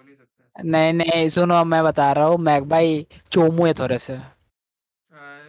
बोल ही सकता है। नहीं नहीं सुनो, मैं बता रहा हूँ मैक भाई चोमू है थोड़े से।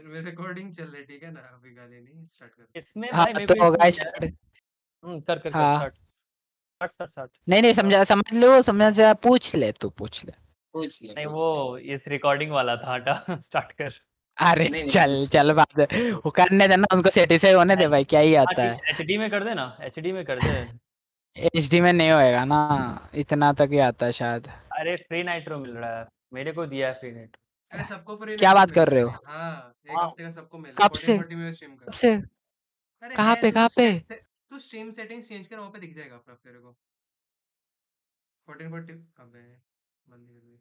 मेरे रिकॉर्डिंग चल रही, ठीक है ना, अभी गाली नहीं, स्टार्ट कर। इसमें हाँ भाई मेरे तो को एक होगा चीज है। स्टार्ट। कर हाँ स्टार्ट स्टार्ट स्टार्ट स्टार्ट। नहीं नहीं समझा, समझ लो समझ जा, पूछ ले तू पूछ ले। पूछ ले नहीं पूछ वो इस रिकॉर्डिंग वाला था, हटा स्टार्ट कर। अरे नहीं, नहीं, चल पूछ चल ले, बात है, वो करने देना उनको, सेटिस्फाई होने दे भाई, क्या ही हाँ आता ठीक है। है, एचडी में कर दे ना, एचडी में कर दे। एचडी में नहीं होएगा ना, इतना तक ही आता है शायद। अरे फ्री नाइट्रो मिल रहा है, मेरे को दिया है फ्री नाइट्रो। अरे सबको फ्री क्या नाइट्रो बात मिल कर रहा रहे है हो? भाई, हाँ, एक हाँ हफ्ते का सबको मिल रहा है, कब से 1440 में स्ट्रीम कब कर। से? अरे कहाँ है पे तू कहाँ पे? तू स्ट्रीम सेटिंग्स चेंज कर, वहाँ पे दिख जाएगा अपना तेरे को। 1440, अबे बंद कर दी।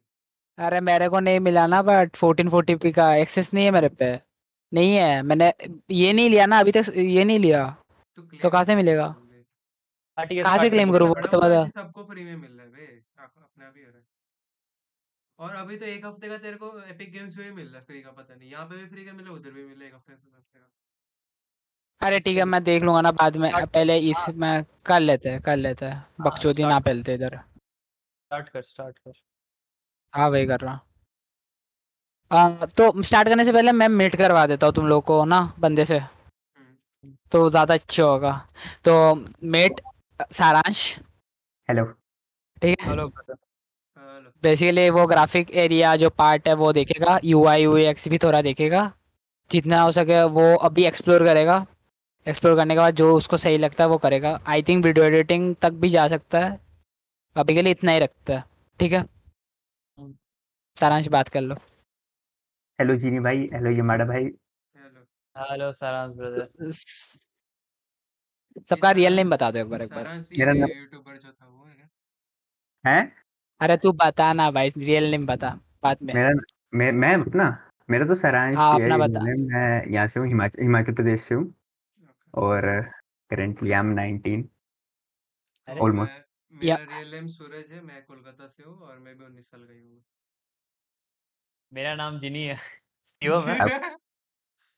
अरे मेरे को नहीं मिला ना, बट 1440p का एक्सेस नहीं है मेरे पे, नहीं है, मैंने ये नहीं लिया ना अभी तक, ये नहीं लिया, तू तो क्लेम कहाँ से कर मिलेगा? जल्दी। हाँ ठीक है, कहाँ से स्टार्ट कर क्लेम दे। करूँ वो बड़ा तो हुआ बता। कि सबको फ्री में मिल रहा है बे, अपने आप ही हो रहा है। और अभी तो एक हफ्ते का तेरे को एपिक गेम्स में भी मिल रहा है फ्री का, पता नहीं यहाँ पे भी फ्री का मिला, उधर भी मिला एक हफ्ते का। अरे ठीक है मैं देख लूंगा ना बाद में, स्टार्ट पहले हाँ इसमें कर लेते हैं हाँ बकचोदी ना फैलते इधर। स्टार्ट कर। हाँ वही कर रहा। तो स्टार्ट करने से पहले मैं मीट करवा देता हूँ तुम लोग को ना बंदे से, हम्म। तो ज़्यादा अच्छा होगा। तो मेट सारांश, हेलो। ठीक है। Hello hello. बेसिकली वो ग्राफिक एरिया जो पार्ट है वो देखेगा, यूआई यूएक्स भी थोड़ा देखेगा, जितना हो सके वो अभी एक्सप्लोर करेगा। एक्सप्लोर करने के बाद जो उसको सही लगता है वो करेगा। आई थिंक वीडियो एडिटिंग तक भी जा सकता है, अभी के लिए इतना ही रखता है, ठीक है। सारांश बात कर लो। हेलो जीनी भाई, हेलो यमाड़ा भाई। हेलो। हेलो सारांश ब्रदर। सबका रियल नेम सारांश, बता दो एक बार। सारांश मेरा ये नाम यूट्यूबर जो था वो है क्या? है। अरे तू बता ना भाई, रियल नेम बता बाद में। मेरा मैं अपना मेरा तो सारांश हाँ ही है अपना बता। username। मैं यहाँ से हूँ, हिमाचल प्रदेश से हूँ। Okay. और करेंटली आई एम 19 तो ऑलमोस्ट। या मेरा रियल नेम सूरज है, मैं कोलकाता से हूँ और मैं भी 19 साल का ही हूँ। मेरा नाम जिनी है। शिवम है।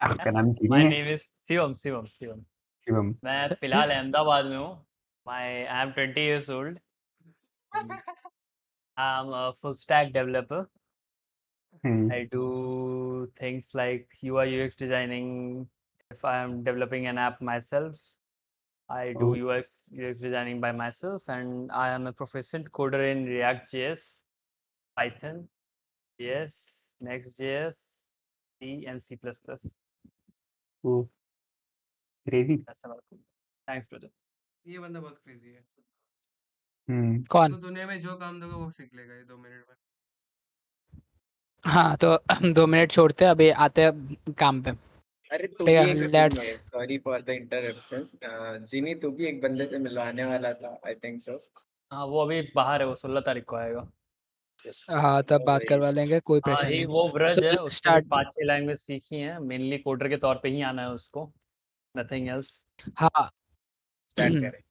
आपका नाम जीनी माय है? Name is Shivam Shivam Shivam. शिवम। मैं फिलहाल अहमदाबाद में हूँ। I am 20 years old. I'm a full stack developer. I do things like UI UX designing. If I am developing an app myself, I do UX designing by myself, and I am a proficient coder in React.js, Python, JS, Next.js, C, and C++. Crazy. That's about it. Thanks, brother. ये बंदा बहुत crazy है। कौन? तो दुनिया में जो काम दोगे वो सीख लेगा ये 2 मिनट में। हाँ तो 2 मिनट छोड़ते हैं, अभी आते हैं काम पे। अरे तू ठीक भी है एक let's. Sorry for the interruption. जिनी तू भी एक बंदे से मिलवाने वाला था, आई थिंक सो। हाँ वो अभी बाहर है, वो 16 तारीख को आएगा। हाँ तब बात करवा लेंगे, कोई हाँ प्रेशर ही नहीं। वो ब्रज है, सो उसने भी स्टार्ट। 5-6 लैंग्वेज सीखी हैं, मेनली कोडर के तौर पे ही आना है उसको, नथिंग एल्स। हाँ स्टार्ट करें।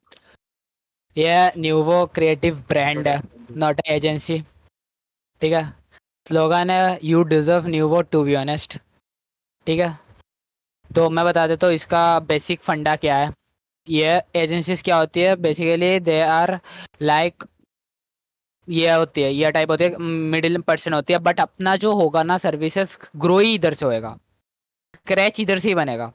ये न्यूवो क्रिएटिव ब्रांड है, नॉट एजेंसी, ठीक है। स्लोगन है you deserve Nuovo to be honest, ठीक है। तो मैं बता देता हूँ इसका बेसिक फंडा क्या है। ये एजेंसीज क्या होती है, बेसिकली दे आर लाइक, ये होती है, ये टाइप होती है, मिडिल पर्सन होती है, बट अपना जो होगा ना सर्विसेज ग्रो ही इधर से होएगा, क्रैच इधर से ही बनेगा,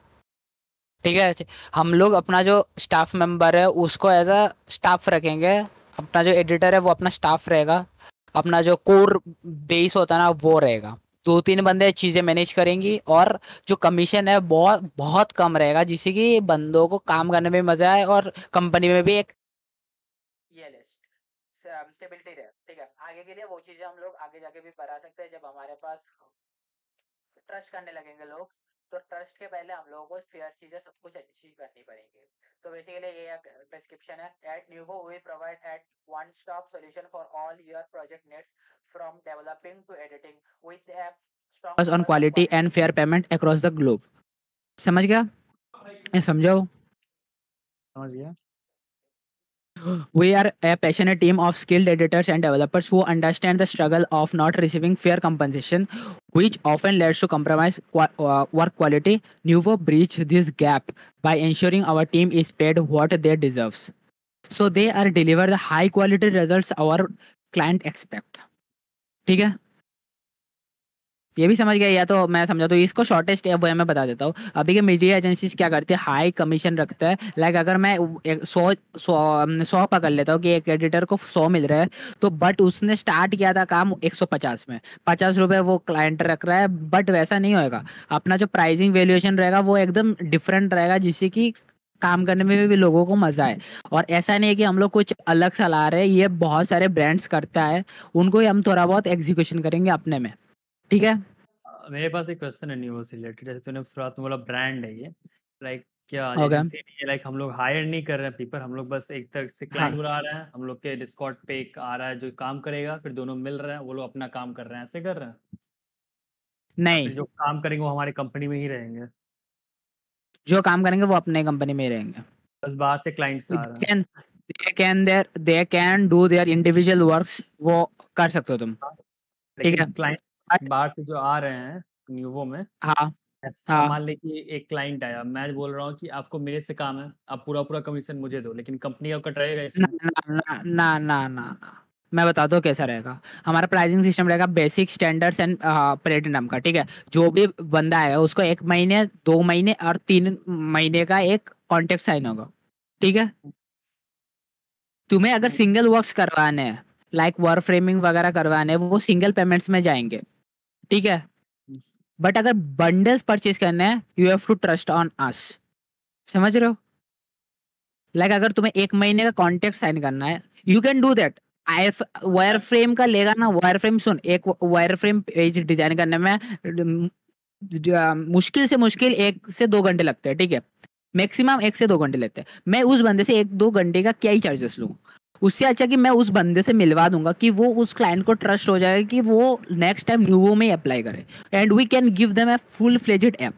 ठीक है। हम लोग अपना जो स्टाफ मेंबर है उसको एज अ स्टाफ रखेंगे, अपना जो एडिटर है वो अपना स्टाफ रहेगा, अपना जो कोर बेस होता है ना वो रहेगा, 2-3 बंदे चीज़ें मैनेज करेंगी, और जो कमीशन है बहुत बहुत कम रहेगा, जिससे कि बंदों को काम करने में मजा आए और कंपनी में भी एक ये स्टेबिलिटी रहे, ठीक है। आगे के लिए वो चीज़ें हम लोग आगे जाके भी बढ़ा सकते हैं, जब हमारे पास ट्रस्ट करने लगेंगे लोग, तो ट्रस्ट के पहले हम लोगों को फेयर चीजें सब कुछ अच्छी करनी पड़ेंगी। तो बेसिकली ये प्रिस्क्रिप्शन है। At Nuovo we provide at one stop solution for all your project needs from developing to editing with app strong on quality and fair payment across the globe. समझ गया? समझाओ। समझ गया। We are a passionate team of skilled editors and developers who understand the struggle of not receiving fair compensation, which often leads to compromised work quality. Nuvo breach this gap by ensuring our team is paid what they deserves. So they are deliver the high quality results our client expect, ठीक है, ये भी समझ गए या तो मैं समझा, तो इसको शॉर्टेस्ट है वो मैं बता देता हूँ। अभी के मीडिया एजेंसीज क्या करती है, हाई कमीशन रखता है। लाइक अगर मैं 100 पकड़ लेता हूँ कि एक एडिटर को 100 मिल रहा है, तो बट उसने स्टार्ट किया था काम 150 में, 50 रुपए वो क्लाइंट रख रहा है। बट वैसा नहीं होएगा, अपना जो प्राइसिंग वैल्यूएशन रहेगा वो एकदम डिफरेंट रहेगा, जिससे कि काम करने में भी लोगों को मजा आए। और ऐसा नहीं है कि हम लोग कुछ अलग सलाह रहे हैं, ये बहुत सारे ब्रांड्स करता है, उनको ही हम थोड़ा बहुत एग्जीक्यूशन करेंगे अपने में, ठीक है। मेरे पास एक क्वेश्चन है न्यूज़ से रिलेटेड। जैसे तूने शुरुआत में बोला ब्रांड है ये, लाइक क्या ओके, एजेंसी नहीं है? लाइक हम लोग हायर नहीं कर रहे हैं पीपल, हम लोग बस एक तरह से हाँ, क्लाइंट बुला रहे हैं, हम लोग के डिस्कॉर्ड पे एक आ रहा है जो काम करेगा, फिर दोनों मिल रहे हैं, वो लोग अपना काम कर रहे हैं, ऐसे कर रहे हैं, या नहीं, फिर जो काम करेंगे वो हमारी कंपनी में ही रहेंगे, जो काम करेंगे वो अपने कंपनी में ही रहेंगे। बस बाहर से क्लाइंट्स आ रहे हैं? Can they can do their individual works, वो कर सकते हो तुम, ठीक लेकिन है। क्लाइंट्स बट बाहर से जो आ रहे हैं न्यूवो में, हाँ, अब हाँ, मान ले कि एक क्लाइंट आया, मैं बोल रहा हूँ कि आपको मेरे से काम है, आप पूरा पूरा कमीशन मुझे दो, लेकिन कंपनी का कट रहेगा ना इसमें? ना ना ना ना ना ना, मैं बताता हूँ कैसा रहेगा। हमारा प्राइसिंग सिस्टम रहेगा बेसिक, स्टैंडर्ड्स एंड प्लेटिनम का, ठीक है। जो भी बंदा आएगा उसको 1 महीने, 2 महीने और 3 महीने का एक कॉन्ट्रैक्ट साइन होगा, ठीक है। तुम्हें अगर सिंगल वर्क्स करवाने हैं, लाइक वर्क फ्रेमिंग वगैरह करवाने हैं, वो सिंगल पेमेंट्स में जाएंगे, ठीक है। बट अगर बंडल्स परचेज करने हैं, you have to trust on us, समझ रहे हो। लाइक अगर तुम्हें 1 महीने का कॉन्ट्रैक्ट साइन करना है, you can do that. I wire frame का लेगा ना, वायर फ्रेम सुन, एक वायर फ्रेम पेज डिजाइन करने में मुश्किल से मुश्किल 1 से 2 घंटे लगते हैं, ठीक है। मैक्सिमम 1 से 2 घंटे लेते हैं। मैं उस बंदे से 1-2 घंटे का क्या ही चार्जेस लूँ, उससे अच्छा कि मैं उस बंदे से मिलवा दूंगा कि वो उस क्लाइंट को ट्रस्ट हो जाएगा कि वो नेक्स्ट टाइम न्यूवो में अप्लाई करे, and we can give them a full fledged app,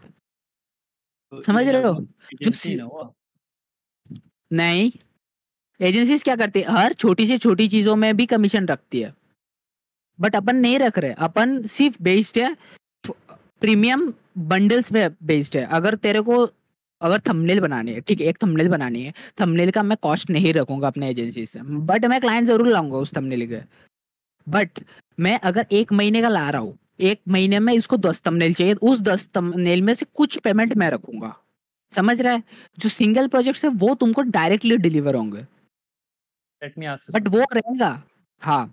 तो समझ ये क्या रहे हो। हुआ? जो एजेंसी ना हुआ? नहीं, एजेंसीज क्या करती है, हर छोटी से छोटी चीजों में भी कमीशन रखती है, बट अपन नहीं रख रहे, अपन सिर्फ बेस्ड है प्रीमियम बंडल्स में बेस्ड है। अगर तेरे को अगर थंबनेल बनानी है, ठीक है, एक थंबनेल बनानी है, थंबनेल का मैं कॉस्ट नहीं रखूंगा अपने एजेंसी से, बट मैं क्लाइंट जरूर लाऊंगा उस थंबनेल के। बट मैं अगर 1 महीने का ला रहा हूँ, 1 महीने में इसको 10 थंबनेल चाहिए, उस 10 थंबनेल में से कुछ पेमेंट मैं रखूंगा, समझ रहा है। जो सिंगल प्रोजेक्ट है वो तुमको डायरेक्टली डिलीवर होंगे, let me ask you but वो समथिंग। रहेगा। हाँ,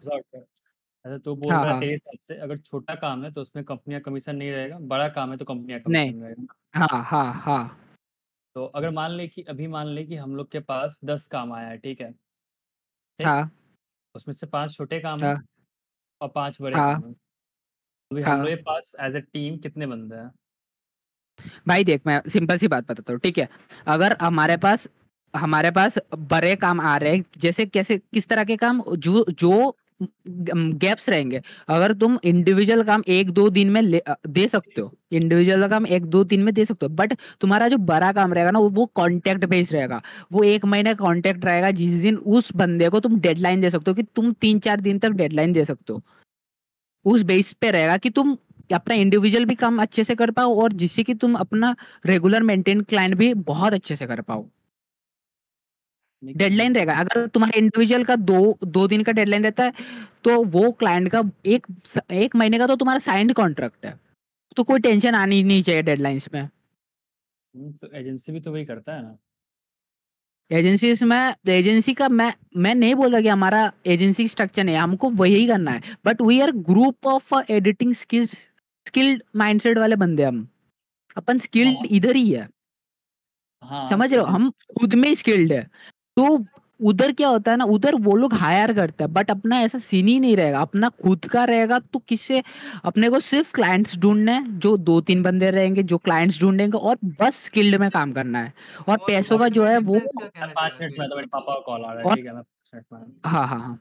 ऐसा तू बोल हाँ, रहा है, हाँ, तेरे हिसाब से अगर छोटा काम है तो उसमें कंपनी का कमीशन नहीं रहेगा, बड़ा काम है तो कंपनी का नहीं, कमीशन रहेगा? हाँ, हाँ, हाँ, तो अगर मान ले कि अभी मान ले कि हम लोग के पास 10 काम आया है, ठीक है, ठीक, हाँ, उसमें से 5 छोटे काम है हाँ, और 5 बड़े हाँ, काम है। अभी हम लोग हाँ। के पास एज ए टीम कितने बंदे हैं? भाई देख, मैं सिंपल सी बात बताता हूँ, ठीक है। अगर हमारे पास बड़े काम आ रहे हैं, जैसे कैसे किस तरह के काम जो जो गैप्स रहेंगे, अगर तुम इंडिविजुअल काम 1-2 दिन में दे सकते हो, इंडिविजुअल काम 1-2 दिन में दे सकते हो, बट तुम्हारा जो बड़ा काम रहेगा ना, वो कॉन्ट्रैक्ट बेस्ड रहेगा। वो 1 महीने का कॉन्ट्रैक्ट रहेगा, जिस दिन उस बंदे को तुम डेडलाइन दे सकते हो, कि तुम 3-4 दिन तक डेडलाइन दे सकते हो, उस बेस पे रहेगा कि तुम अपना इंडिविजुअल भी काम अच्छे से कर पाओ, और जिससे कि तुम अपना रेगुलर मेंटेन क्लाइंट भी बहुत अच्छे से कर पाओ। नहीं, डेडलाइन रहेगा, एजेंसी अगर तुम्हारा इंडिविजुअल का 2 दिन का डेडलाइन रहता है, तो वो क्लाइंट का एक 1 महीने का तो तुम्हारा साइंड कॉन्ट्रैक्ट है, तो कोई टेंशन आनी नहीं चाहिए डेडलाइंस में। तो एजेंसी भी तो वही करता है ना? एजेंसी का मैं नहीं बोल रहा कि हमारा एजेंसी स्ट्रक्चर नहीं है, हमको वही करना है, but we are group of editing skilled mindset वाले बंदे हम, अपन स्किल्ड हाँ, इधर ही है, हाँ, समझ तो रहे हो, एजेंसी हम खुद में स्किल्ड है। तो उधर क्या होता है ना, उधर वो लोग हायर करते हैं, बट अपना ऐसा सीन ही नहीं रहेगा, अपना खुद का रहेगा, तो किससे, अपने को सिर्फ क्लाइंट्स ढूंढने हैं, जो 2-3 बंदे रहेंगे जो क्लाइंट्स ढूंढेंगे, और बस स्किल्ड में काम करना है, और और पैसों का वन जो वर्ड है वो। डिफरेंस क्या कहना 5 चाहेगा तू मिनट में, तो इसको? मेरे पापा का कॉल आ रहा है, और ठीक है, मैं 5 मिनट में। हाँ, हाँ, हाँ,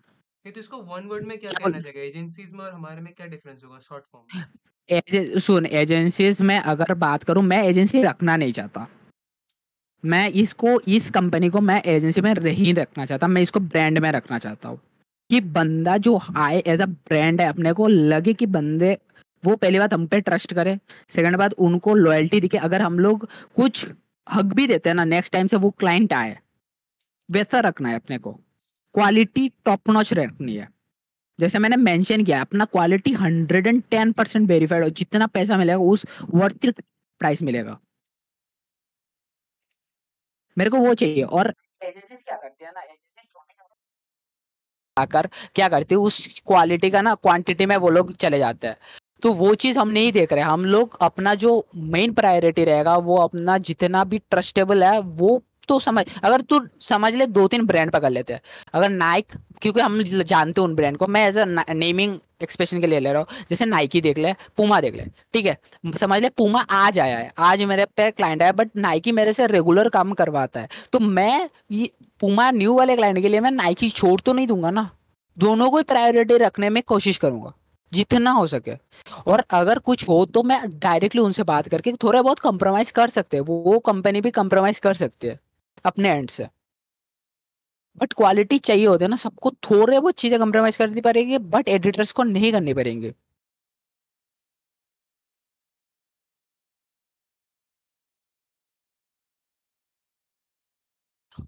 नहीं तो इसको वन वर्ड में क्या क्या कहना बोल, चाहेगा, एजेंसीज में और हमारे में क्या डिफरेंस होगा शॉर्ट फॉर्म में? सुन, एजेंसीज में अगर बात करूं, मैं एजेंसी रखना नहीं चाहता, मैं इस कंपनी को मैं एजेंसी में नहीं रखना चाहता, मैं इसको ब्रांड में रखना चाहता हूँ, कि बंदा जो आए एज अ ब्रांड है, अपने को लगे कि बंदे वो पहली बात हम पे ट्रस्ट करे, सेकंड बात उनको लॉयल्टी दिखे, अगर हम लोग कुछ हक भी देते हैं ना, नेक्स्ट टाइम से वो क्लाइंट आए, वैसा रखना है अपने को, क्वालिटी टॉप नॉच रखनी है, जैसे मैंने मेंशन किया, अपना क्वालिटी 110% वेरीफाइड हो, जितना पैसा मिलेगा उस वर्थ प्राइस मिलेगा, मेरे को वो चाहिए। और एजेंसीज क्या करती है ना, एजेंसीज आकर क्या करती है, उस क्वालिटी का ना क्वांटिटी में वो लोग चले जाते हैं। तो वो चीज हम नहीं देख रहे, हम लोग अपना जो मेन प्रायोरिटी रहेगा वो अपना जितना भी ट्रस्टेबल है वो, तो समझ, अगर तू समझ ले 2-3 ब्रांड पकड़ लेते हैं। अगर नाइक, क्योंकि हम जानते हैं उन ब्रांड को, मैं एज अ नेमिंग एक्सप्रेशन के लिए ले रहा हूँ, जैसे नाइकी देख ले, पूमा देख ले, ठीक है, समझ ले पूमा आज आया है, आज मेरे पे क्लाइंट आया, बट नाइकी मेरे से रेगुलर काम करवाता है, तो मैं ये पूमा न्यू वाले क्लाइंट के लिए मैं नाइकी छोड़ तो नहीं दूंगा ना, दोनों को ही प्रायोरिटी रखने में कोशिश करूंगा जितना हो सके। और अगर कुछ हो तो मैं डायरेक्टली उनसे बात करके थोड़ा बहुत कंप्रोमाइज कर सकते हैं, वो कंपनी भी कंप्रोमाइज कर सकती है अपने एंड से, बट क्वालिटी चाहिए होते है ना सबको, थोड़े बहुत चीजें कंप्रोमाइज करनी पड़ेगी, बट एडिटर्स को नहीं करनी पड़ेंगी।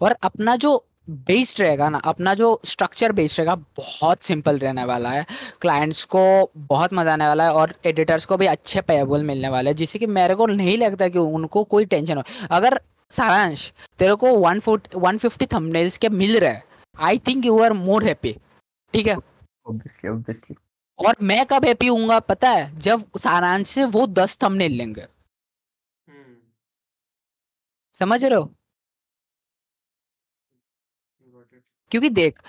और अपना जो बेस्ड रहेगा ना, अपना जो स्ट्रक्चर बेस्ड रहेगा बहुत सिंपल रहने वाला है, क्लाइंट्स को बहुत मजा आने वाला है, और एडिटर्स को भी अच्छे पेएबल मिलने वाले हैं, जिससे कि मेरे को नहीं लगता कि उनको कोई टेंशन हो। अगर सारांश तेरे को 150 थंबनेल्स के मिल रहे हैं, I think you are more happy, ठीक है। Obviously obviously. और मैं कब हैप्पी हूंगा पता है, जब सारांश से वो 10 थंबनेल लेंगे, हम्म। समझ रहे हो। Got it. क्योंकि देख,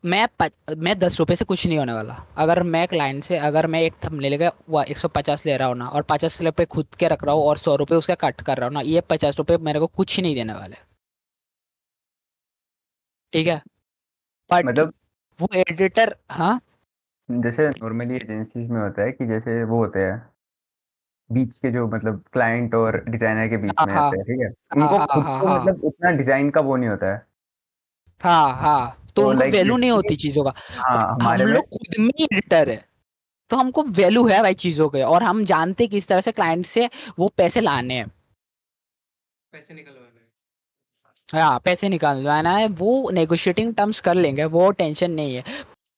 मैं 10 रुपए से कुछ नहीं होने वाला, अगर मैं क्लाइंट से, अगर मैं एक थंबनेल का 150 ले रहा हूँ ना, और 50 रुपए खुद के रख रहा हूँ और 100 रुपए उसका कट कर रहा हूँ ना, ये 50 रुपए मेरे को कुछ नहीं देने वाले, ठीक है। बट मतलब वो एडिटर, हाँ जैसे नॉर्मली एजेंसीज में होता है कि जैसे वो होते हैं बीच के, जो मतलब क्लाइंट और डिजाइनर के बीच हाँ में हाँ रहते हैं, ठीक है, हाँ उनको हाँ खुद हाँ को हाँ मतलब उतना डिजाइन का वो नहीं होता है। हाँ हाँ, तो तो उनको लाइक वैल्यू नहीं बेसिकली होती चीजों का। हाँ, बट हम हमारे में लोग खुद में एडिटर है, तो हमको वैल्यू है भाई चीजों के, और हम जानते किस तरह से क्लाइंट से वो पैसे लाने हैं। पैसे निकलवाना है। हाँ, पैसे निकालवाना है, वो नेगोशिएटिंग टर्म्स कर लेंगे, वो टेंशन नहीं है।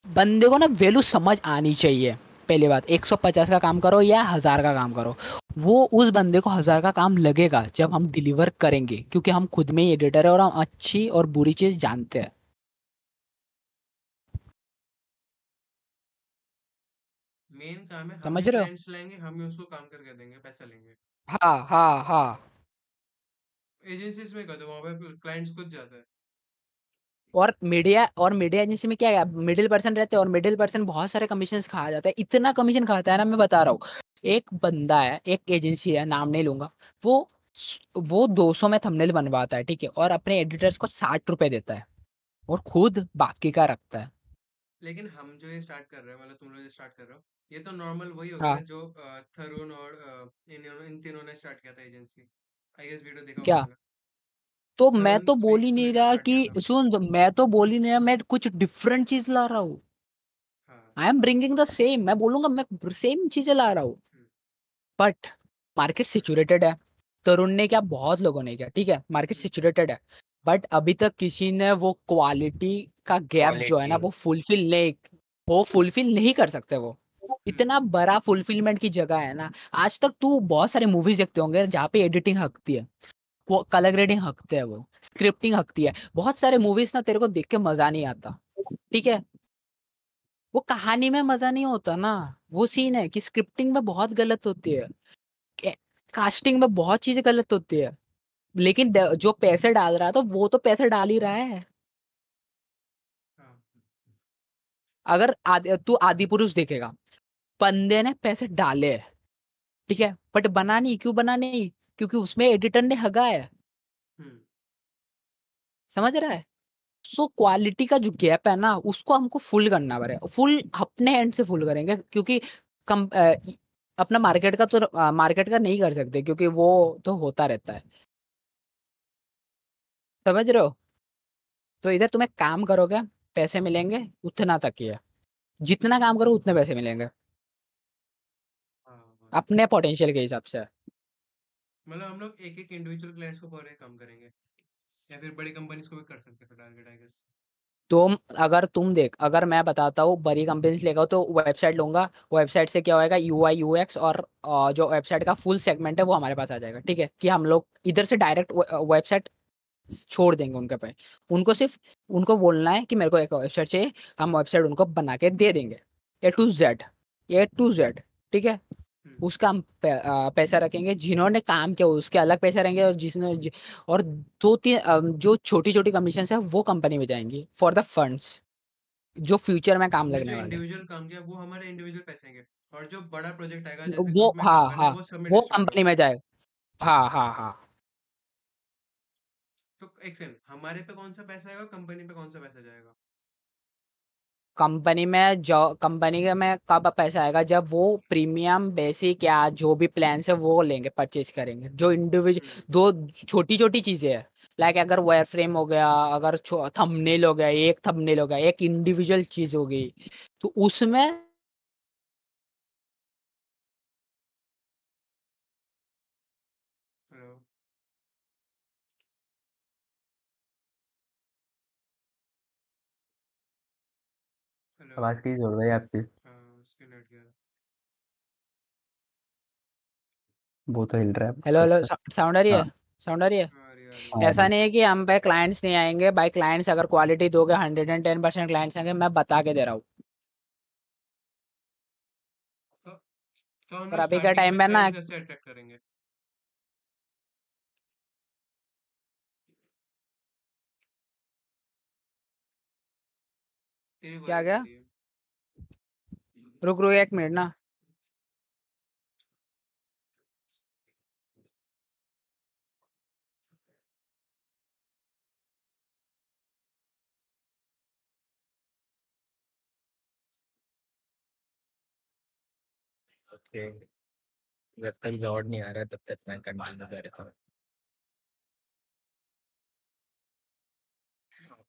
बंदे को ना वैल्यू समझ आनी चाहिए, पहली बात। 150 का काम करो या 1000 का काम करो, वो उस बंदे को 1000 का काम लगेगा जब हम डिलीवर करेंगे, क्योंकि हम खुद में ही एडिटर है और हम अच्छी और बुरी चीज जानते हैं। मेन काम है, हम ही समझ रहे हो। क्लाइंट्स लाएंगे, हम ही उसको काम करके देंगे, पैसा लेंगे। हाँ हाँ हाँ। एजेंसीज में कर दो, वहां पे क्लाइंट्स खुद जाता है। और मीडिया एजेंसी में क्या है, मिडिल पर्सन रहते हैं, और मिडिल पर्सन बहुत सारे कमीशन खा जाता है, इतना कमीशन खाता है ना, मैं बता रहा हूँ। एक बंदा है, एक एजेंसी है, नाम नहीं लूंगा, वो वो 200 में थंबनेल बनवाता है, ठीक है, और अपने एडिटर्स को 60 रुपए देता है, और खुद बाकी का रखता है। लेकिन हम जो ये स्टार्ट कर रहे हैं, मतलब तुम लोग जो स्टार्ट कर रहे हो, ये तो नॉर्मल वही हो गया हाँ, ना जो थरुण और इन तीनों ने स्टार्ट किया था एजेंसी। आई गेस वीडियो देखा होगा क्या, तुमने। तो मैं थरुण तो बोल ही स्पीक्स ने नहीं जो रहा स्टार्ट किया कि, था। सुन, मैं तो बोल ही नहीं रहा, मैं कुछ डिफरेंट चीज ला रहा हूँ। हाँ। I am bringing the same, मैं बोलूंगा मैं सेम चीजें ला रहा हूँ, हम्म। बट मार्केट सिचुरेटेड है। तरुण ने क्या, बहुत लोगों ने क्या, ठीक है, मार्केट हम्म। सिचुरेटेड है, बट अभी तक किसी ने वो क्वालिटी का गैप जो है ना, क्वालिटी। वो फुलफिल नहीं कर सकते वो। हम्म। इतना बड़ा फुलफिलमेंट की जगह है ना, आज तक तू बहुत सारे मूवीज देखते होंगे जहाँ पे एडिटिंग हकती है, वो कलर ग्रेडिंग हकते हैं, वो स्क्रिप्टिंग हकती है, बहुत सारे मूवीज ना तेरे को देख के मजा नहीं आता, ठीक है। वो कहानी में मजा नहीं होता ना, वो सीन है कि स्क्रिप्टिंग में बहुत गलत होती है, कास्टिंग में बहुत चीजें गलत होती है, लेकिन जो पैसे डाल रहा है तो वो तो पैसे डाल ही रहा है। हाँ। अगर तू आदि पुरुष देखेगा, बंदे ने पैसे डाले हैं, ठीक है, बट बना नहीं, क्यों बना नहीं, क्योंकि उसमें एडिटर ने हगा है, हम्म। समझ रहा है। सो क्वालिटी का जो गैप है ना, उसको हमको फुल करना पड़ेगा, फुल अपने एंड से फुल करेंगे, क्योंकि कम अपना मार्केट का नहीं कर सकते, क्योंकि वो तो होता रहता है, समझ रहे हो। तो इधर तुम्हें काम करोगे, पैसे मिलेंगे, उतना तक ही है, जितना काम करो उतने पैसे मिलेंगे, हाँ हाँ। अपने पोटेंशियल के हिसाब से। मतलब हम लोग एक एक इंडिविजुअल क्लाइंट्स को पर डे कम करेंगे, या फिर बड़ी कंपनीज को भी कर सकते हैं टारगेट, आई गेस। तुम अगर तुम देख, अगर मैं बताता हूँ बड़ी कंपनी से लेगा तो वेबसाइट लूंगा, वेबसाइट से क्या होएगा, UI UX और जो वेबसाइट का फुल सेगमेंट है वो हमारे पास आ जाएगा। ठीक है, कि हम लोग इधर से डायरेक्ट वेबसाइट छोड़ देंगे उनके पे, उनको सिर्फ उनको बोलना है कि मेरे को एक वेबसाइट चाहिए, हम वेबसाइट उनको बना के दे देंगे A to Z, A to Z। ठीक है, हम्म, उसका हम पैसा रखेंगे, जिन्होंने काम किया उसके अलग पैसे रहेंगे, और और 2-3 जो छोटी छोटी कमीशन है वो कंपनी में जाएंगी फॉर द फंड्स जो फ्यूचर में काम हमने जो लगने वाले हैं। इंडिविजुअल काम किया वो हमारे इंडिविजुअल पैसे हैं, और जो बड़ा प्रोजेक्ट आएगा जैसे वो ग्रुप में काम हाँ करना है हाँ, वो सब में वो डिस्ट्रीब्यूट कंपनी होगा। में जाएगा। हाँ हाँ हाँ, तो एक सेकंड, हमारे पे कौन सा पैसा आएगा, कंपनी पे कौन सा पैसा जाएगा? कंपनी में जो कंपनी के में कब पैसा आएगा, जब वो प्रीमियम बेसिक या जो भी प्लान है वो लेंगे, परचेज करेंगे। जो इंडिविजुअल हम्म, दो छोटी छोटी चीजें हैं, लाइक अगर वायर फ्रेम हो गया, अगर थंबनेल हो गया, एक थंबनेल हो गया, एक इंडिविजुअल चीज हो गई, तो उसमें हेलो हेलो। आवाज कहीं जोड़ रही है आपकी। हाँ, उसके नेट गया था। वो तो हिल रहा है हेलो हेलो, अच्छा। साउंड आ रही हाँ है, साउंड आ रही है। हाँ, आ रही है, आ रही है। हाँ ऐसा नहीं है कि हम पे क्लाइंट्स नहीं आएंगे भाई, क्लाइंट्स अगर क्वालिटी दोगे 110% क्लाइंट्स आएंगे, मैं बता के दे रहा हूँ। तो, तो हम और लोग अभी के स्टार्टिंग टाइम में में ना, क्लाइंट्स कैसे अट्रैक्ट करेंगे? तेरी क्या वॉइस जा क्या, रही है। रुक रुक 1 मिनट ना। ओके, जब तक जॉब नहीं आ रहा तब तक मैं कंटिन्यू करता हूँ।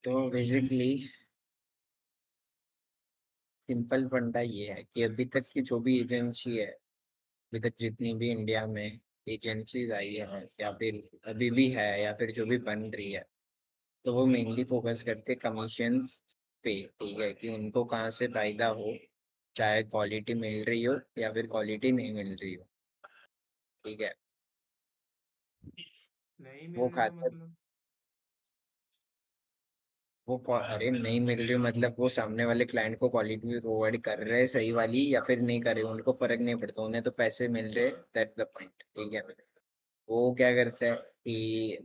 तो बेसिकली सिंपल फंडा ये है कि अभी तक की जो भी एजेंसी है, अभी तक जितनी भी इंडिया में एजेंसीज आई है या फिर अभी भी है या फिर जो भी बन रही है, तो वो मेनली फोकस करते कमीशंस पे। ठीक है, कि उनको कहाँ से फायदा हो, चाहे क्वालिटी मिल रही हो या फिर क्वालिटी नहीं मिल रही हो। ठीक है, नहीं मिल वो रही हो खाते, मतलब? अरे नहीं मिल रही मतलब वो सामने वाले क्लाइंट को क्वालिटी भी प्रोवाइड कर रहे हैं सही वाली या फिर नहीं कर रहे, उनको फर्क नहीं पड़ता, उन्हें तो पैसे मिल रहे, दैट्स द पॉइंट। ठीक है, वो क्या करते हैं कि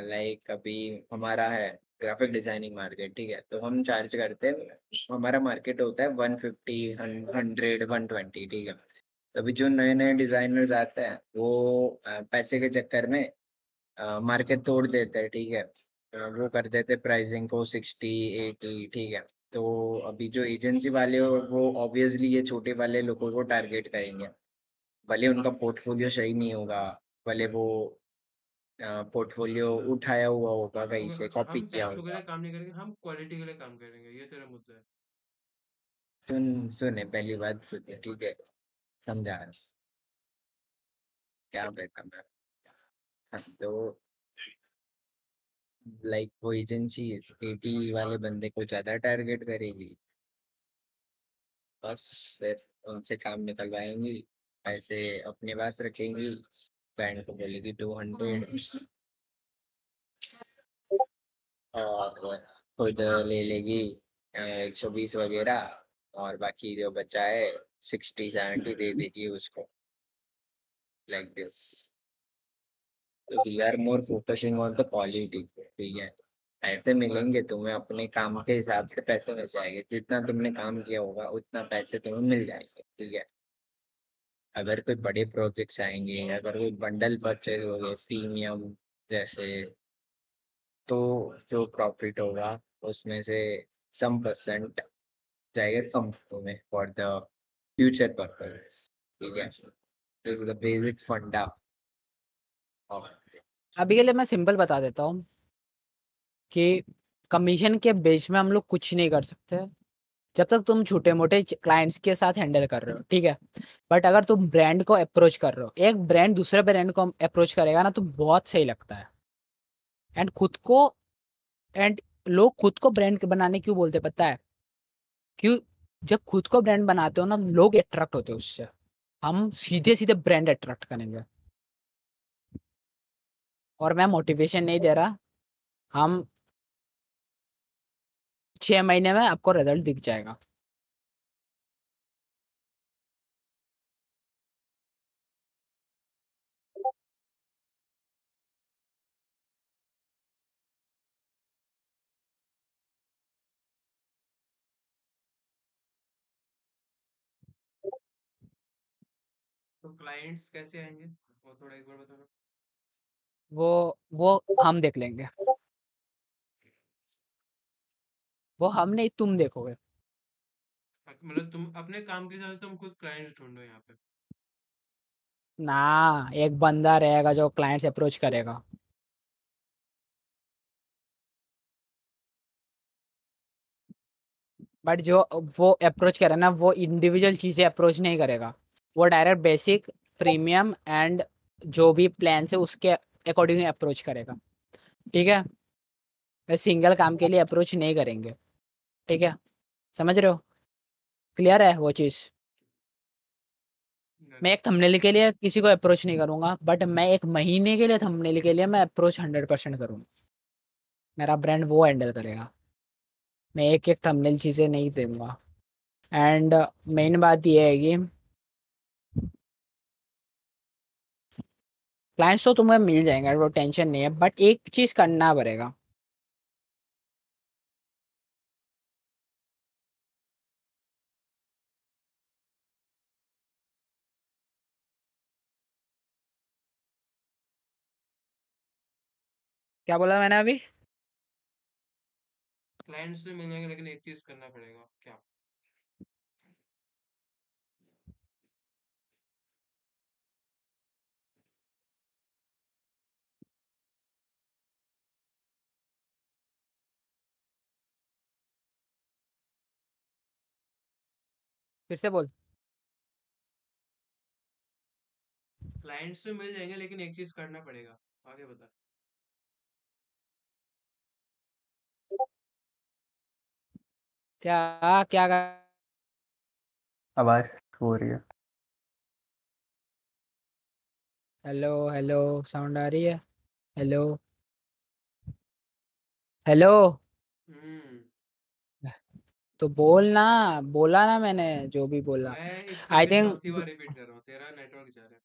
लाइक अभी हमारा है ग्राफिक डिजाइनिंग मार्केट। ठीक है, तो हम चार्ज करते हैं, हमारा मार्केट होता है 150, 100, 120। ठीक है, तो अभी जो नए नए डिजाइनर्स आते हैं वो पैसे के चक्कर में मार्केट तोड़ देते हैं। ठीक है, वो कर देते प्राइसिंग को 60, 80। ठीक है, तो अभी जो एजेंसी वाले हो वो ऑब्वियसली ये छोटे वाले लोगों को टारगेट करेंगे, भले उनका पोर्टफोलियो सही नहीं होगा, भले वो पोर्टफोलियो उठाया हुआ होगा तो कहीं से, कॉपी हम किया पैसों के लिए होगा। काम नहीं करेंगे, हम क्वालिटी के लिए काम करेंगे, ये तेरा मुद्दा है। सुने पहली बात सुने, ठीक है, समझा क्या बेटा मैं। हाँ, तो लाइक वो एजेंसी 80 वाले बंदे को ज्यादा टारगेट करेगी, बस फिर उनसे काम निकलवाएंगी, पैसे अपने पास रखेंगी, क्लाइंट को बोलेगी 200 और खुद ले लेगी 120 वगैरह, और बाकी जो बचा है 60, 70 दे देगी उसको, लाइक दिस। तो we are more focusing on the quality. ठीक है, ऐसे मिलेंगे तुम्हें अपने काम के हिसाब से पैसे मिल जाएंगे, जितना तुमने काम किया होगा उतना पैसे तुम्हें मिल जाएंगे। ठीक है, अगर कोई बड़े प्रोजेक्ट्स आएंगे, अगर कोई बंडल परचेज हो गए प्रीमियम जैसे, तो जो प्रॉफिट होगा उसमें से सम परसेंट जाएगा कंपनी में फॉर द फ्यूचर पर्पस। ठीक है, दिस इज द बेसिक फंडा ऑफ। अभी के लिए मैं सिंपल बता देता हूँ कि कमीशन के बेस में हम लोग कुछ नहीं कर सकते जब तक तुम छोटे मोटे क्लाइंट्स के साथ हैंडल कर रहे हो। ठीक है, बट अगर तुम ब्रांड को अप्रोच कर रहे हो, एक ब्रांड दूसरे ब्रांड को अप्रोच करेगा ना, तो बहुत सही लगता है। एंड खुद को एंड लोग खुद को ब्रांड बनाने क्यों बोलते पता है? क्यों? जब खुद को ब्रांड बनाते हो ना, लोग अट्रैक्ट होते हैं उससे। हम सीधे सीधे ब्रांड अट्रैक्ट करेंगे। और मैं मोटिवेशन नहीं दे रहा, हम 6 महीने में आपको रिजल्ट दिख जाएगा। तो क्लाइंट्स कैसे आएंगे, वो थोड़ा एक बार बताना। वो हम देख लेंगे। वो हम नहीं, तुम देखोगे। मतलब तुम अपने काम के साथ तुम खुद क्लाइंट्स ढूंढो यहाँ पे। ना, एक बंदा रहेगा जो क्लाइंट से अप्रोच करेगा। बट जो वो अप्रोच करे ना, वो इंडिविजुअल चीजें अप्रोच नहीं करेगा। वो डायरेक्ट बेसिक, प्रीमियम एंड जो भी प्लान है उसके अकॉर्डिंग अप्रोच करेगा। ठीक है? वे सिंगल काम के लिए अप्रोच नहीं करेंगे। ठीक है? समझ रहे हो? क्लियर है वो चीज? मैं एक थंबनेल के लिए किसी को अप्रोच नहीं करूंगा, बट मैं 1 महीने के लिए थंबनेल के लिए मैं अप्रोच 100% करूंगा। मेरा ब्रांड वो हैंडल करेगा। मैं एक एक थंबनेल चीजें नहीं दूंगा। एंड मेन बात ये है कि क्लाइंट्स तो तुम्हें मिल जाएंगे, वो टेंशन नहीं है, बट एक चीज करना पड़ेगा। क्या बोला मैंने अभी? क्लाइंट्स तो मिल जाएंगे लेकिन एक चीज करना पड़ेगा क्या? फिर से बोल। क्लाइंट्स तो मिल जाएंगे लेकिन एक चीज करना पड़ेगा, आगे बता। क्या क्या? आवाज हो रही है। हेलो हेलो, साउंड आ रही है? Hello hello. हम्म। तो बोलना, बोला ना मैंने जो भी बोला। मैं आई अभी थिंक। चौथी बार रिपीट कर रहा हूँ, तेरा नेटवर्क जा रहा है।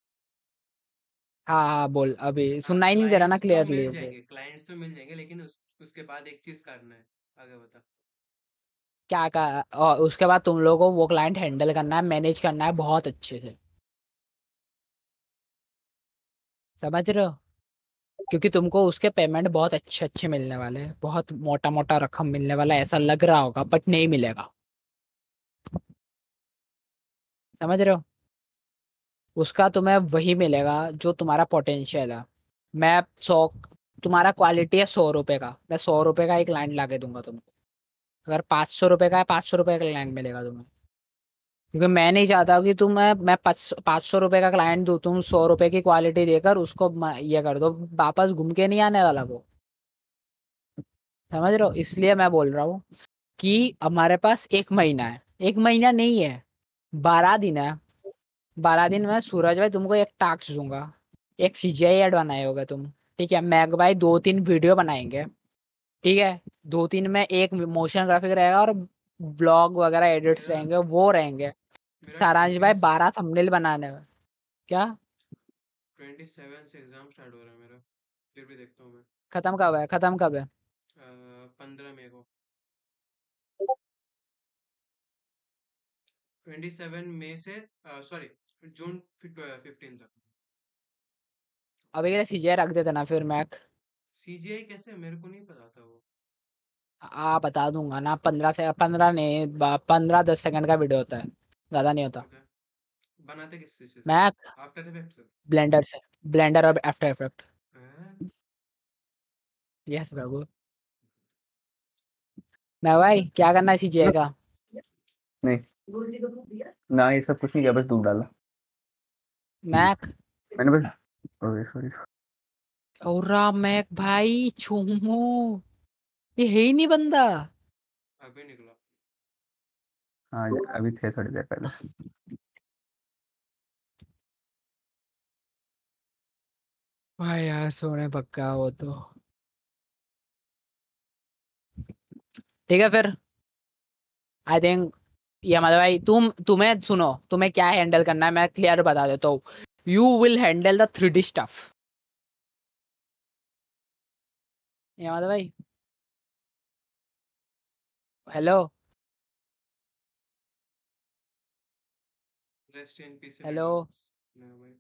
हाँ हाँ, बोल। अभी हाँ, सुनना ही नहीं दे रहा ना क्लाइंट्स तो क्लियरली मिल वो। जाएंगे, क्लाइंट्स तो मिल जाएंगे लेकिन उसके बाद एक चीज करना है, आगे बता। क्या का? और उसके बाद तुम लोगों को वो क्लाइंट हैंडल करना है, मैनेज करना है बहुत अच्छे से। समझ रहे हो? क्योंकि तुमको उसके पेमेंट बहुत अच्छे अच्छे मिलने वाले हैं, बहुत मोटा मोटा रकम मिलने वाला है, ऐसा लग रहा होगा बट नहीं मिलेगा। समझ रहे हो? उसका तुम्हें वही मिलेगा जो तुम्हारा पोटेंशियल है। मैं 100, तुम्हारा क्वालिटी है 100 रुपए का, मैं 100 रुपए का एक क्लाइंट ला के दूंगा तुमको। अगर 500 रुपए का है, 500 रुपए का क्लाइंट मिलेगा तुम्हें। क्योंकि मैं नहीं चाहता कि मैं 500 रुपए का क्लाइंट दूं, तुम 100 रुपए की क्वालिटी देकर उसको ये कर दो, वापस घूम के नहीं आने वाला वो। समझ रहे हो? इसलिए मैं बोल रहा हूँ कि हमारे पास 1 महीना है। 1 महीना नहीं है, 12 दिन है। 12 दिन में सूरज भाई तुमको एक टास्क दूंगा। एक CGI ऐड बनाए होगे तुम। ठीक है? मैग भाई 2-3 वीडियो बनाएंगे। ठीक है? 2-3 में एक मोशन ग्राफिक रहेगा और ब्लॉग वगैरह एडिट्स मेरा रहेंगे, वो रहेंगे। मेरा सारांश ट्वेंटी भाई 12 थंबनेल बनाने में। क्या? 27 से एग्जाम स्टार्ट हो रहा है मेरा, फिर भी देखता हूँ मैं। खत्म कब है? खत्म कब है? 15 मई को। 27 मई से, सॉरी, जून 15 तक। अभी के लिए CGI रख देते ना फिर मैक। सीजीआई कैसे, मेरे को नहीं पता था वो। बता दूंगा ना, 15 नहीं, 15-10 सेकंड का वीडियो होता है, ज्यादा नहीं होता। ओके। बनाते किस चीज़ से? मैक आफ्टर इफेक्ट से? ब्लेंडर से, ब्लेंडर और आफ्टर इफेक्ट। हैं? यस बाबू। मैं भाई क्या करना है CGI का? नहीं ना, ये सब कुछ नहीं किया, बस दूध डाला मैक मैंने बस। सॉरी। और मैक भाई छूमू। ये है ही नहीं बंदा। अभी निकला। हाँ अभी थे थोड़ी देर पहले। भाई यार सोने पक्का वो तो ठीक है फिर। आई थिंक ये मतलब भाई तुम्हें सुनो, तुम्हें क्या हैंडल करना है मैं क्लियर बता देता हूँ। You will handle the 3D stuff. ये मतलब भाई hello rest in peace hello, maintenance. ना भाई।